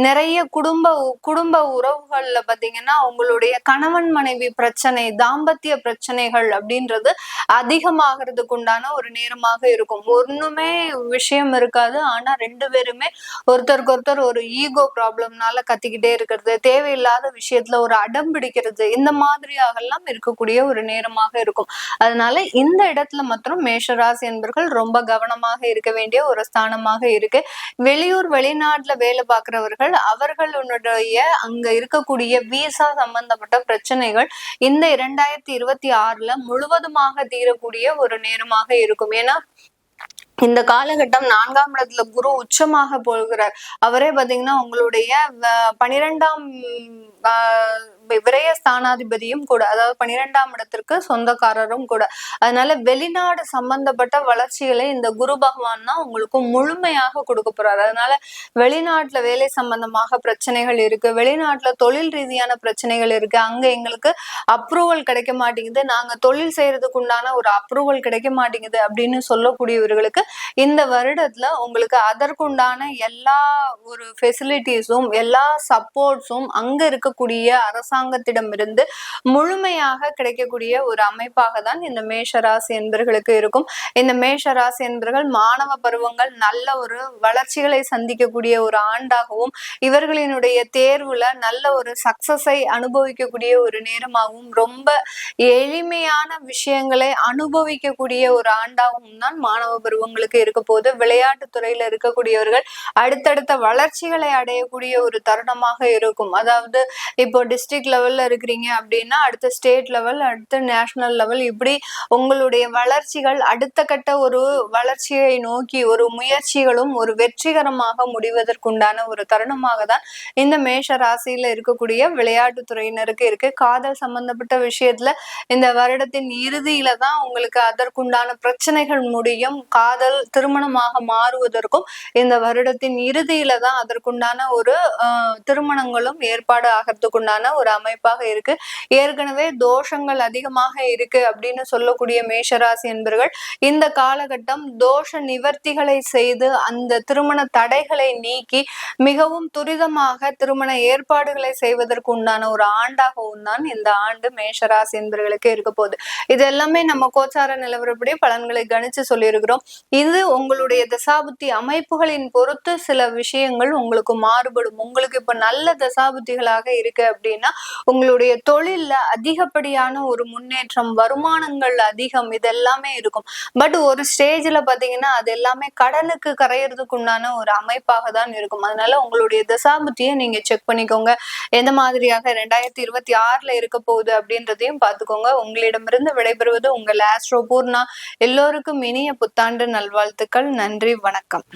நிறைய குடும்ப உறவுகள்ல பாத்தீங்கன்னா உங்களுடைய கணவன் மனைவி பிரச்சனை, தாம்பத்திய பிரச்சனைகள் அப்படின்றது அதிகமாகிறதுக்கு உண்டான ஒரு நேரமாக இருக்கும். ஒண்ணுமே விஷயம் இருக்காது, ஆனா 2 பேருமே ஒருத்தருக்கு ஒருத்தர் ஒரு ஈகோ ப்ராப்ளம்னால கத்திக்கிட்டே இருக்கிறது, தேவையில்லாத விஷயத்துல ஒரு அடம் பிடிக்கிறது, இந்த மாதிரியாக எல்லாம் இருக்கக்கூடிய ஒரு நேரமாக இருக்கும். அதனால இந்த இடத்துல மாத்திரம் மேஷராசி என்பர்கள் ரொம்ப கவனமாக இருக்க வேண்டிய ஒரு ஸ்தானமாக இருக்கு. வெளியூர் வெளிநாட்டுல வேலை பார்க்கிறவர்கள் அவர்களுடைய அங்க இருக்கக்கூடிய விசா சம்பந்தப்பட்ட பிரச்சனைகள் இந்த 2026ல முழுவதுமாக தீரக்கூடிய ஒரு நேரமாக இருக்கும். ஏன்னா இந்த காலகட்டம் 4ஆம் இடத்துல குரு உச்சமாக போகிறார். அவரே பாத்தீங்கன்னா உங்களுடைய 12ஆம் விரய ஸ்தானாதிபதியும் கூட, அதாவது 12ஆம் இடத்திற்கு சொந்தக்காரரும் கூட. அதனால வெளிநாடு சம்பந்தப்பட்ட வளர்ச்சிகளை இந்த குரு பகவான் தான் உங்களுக்கு முழுமையாக கொடுக்க போறாரு. அதனால வெளிநாட்டுல வேலை சம்பந்தமாக பிரச்சனைகள் இருக்கு, வெளிநாட்டுல தொழில் ரீதியான பிரச்சனைகள் இருக்கு, அங்க எங்களுக்கு அப்ரூவல் கிடைக்க மாட்டேங்குது, நாங்க தொழில் செய்யறதுக்கு உண்டான ஒரு அப்ரூவல் கிடைக்க மாட்டேங்குது அப்படின்னு சொல்லக்கூடியவர்களுக்கு இந்த வருடத்துல உங்களுக்கு அதற்குண்டான எல்லா ஒரு ஃபெசிலிட்டிஸும் எல்லா சப்போர்ட்ஸும் அங்க இருக்கக்கூடிய அரசாங்கத்திடமிருந்து முழுமையாக கிடைக்கக்கூடிய ஒரு அமைப்பாக தான் இந்த மேஷ ராசி என்பர்களுக்கு இருக்கும். இந்த மேஷ ராசி என்பர்கள் மாணவ பருவங்கள் நல்ல ஒரு வளர்ச்சிகளை சந்திக்கக்கூடிய ஒரு ஆண்டாகவும் இவர்களினுடைய தேர்வுல நல்ல ஒரு சக்சஸை அனுபவிக்கக்கூடிய ஒரு நேரமாகவும் ரொம்ப எளிமையான விஷயங்களை அனுபவிக்கக்கூடிய ஒரு ஆண்டாகவும் தான் மாணவ பருவங்களுக்கு இருக்க போது. விளையாட்டு துறையில இருக்கக்கூடியவர்கள் அடுத்தடுத்த வளர்ச்சிகளை அடையக்கூடிய ஒரு தருணமாக இருக்கும். அதாவது இப்போ டிஸ்ட்ரிக்ட் லெவல்ல இருக்கிறீங்க அப்படின்னா அடுத்த ஸ்டேட் லெவல், அடுத்த நேஷனல் லெவல், இப்படி உங்களுடைய வளர்ச்சிகள் அடுத்த கட்ட ஒரு வளர்ச்சியை நோக்கி ஒரு முயற்சிகளும் ஒரு வெற்றிகரமாக முடிவதற்குண்டான ஒரு தருணமாக தான் இந்த மேஷ ராசியில இருக்கக்கூடிய விளையாட்டு துறையினருக்கு இருக்கு. காதல் சம்பந்தப்பட்ட விஷயத்துல இந்த வருடத்தின் இறுதியில தான் உங்களுக்கு அதற்குண்டான பிரச்சனைகள் முடியும். காதல் திருமணமாக மாறுவதற்கும் இந்த வருடத்தின் இறுதியில தான் அதற்குண்டான ஒரு திருமணங்களும் ஏற்பாடு ஆகிறதுக்குண்டான ஒரு அமைப்பாக இருக்கு. ஏற்கனவே தோஷங்கள் அதிகமாக இருக்கு அப்படின்னு சொல்லக்கூடிய மேஷராசி என்பர்கள் இந்த காலகட்டம் தோஷ நிவர்த்திகளை செய்து அந்த திருமண தடைகளை நீக்கி மிகவும் துரிதமாக திருமண ஏற்பாடுகளை செய்வதற்கு உண்டான ஒரு ஆண்டாகவும் தான் இந்த ஆண்டு மேஷராசி என்பர்களுக்கு இருக்க போகுது. இது எல்லாமே நம்ம கோச்சார நிலவரப்படி பலன்களை கணிச்சு சொல்லியிருக்கிறோம். இது உங்களுடைய தசாபுத்தி அமைப்புகளின் பொறுத்து சில விஷயங்கள் உங்களுக்கு மாறுபடும். உங்களுக்கு இப்ப நல்ல தசாபுத்திகளாக இருக்கு அப்படின்னா உங்களுடைய தொழில்ல அதிகப்படியான ஒரு முன்னேற்றம், வருமானங்கள் அதிகம், இதெல்லாமே இருக்கும். பட் ஒரு ஸ்டேஜ்ல பாத்தீங்கன்னா அது எல்லாமே கடனுக்கு கரையிறதுக்கு உண்டான ஒரு அமைப்பாக தான் இருக்கும். அதனால உங்களுடைய தசாபுத்தியை நீங்க செக் பண்ணிக்கோங்க. எந்த மாதிரியாக 2026ல இருக்க போகுது அப்படின்றதையும் பார்த்துக்கோங்க. உங்களிடமிருந்து விடைபெறுவது உங்கள் ஆஸ்ட்ரோ பூர்ணா. எல்லோருக்கும் இனிய புத்தாண்டு நல்வாழ்த்துக்கள். நன்றி, வணக்கம்.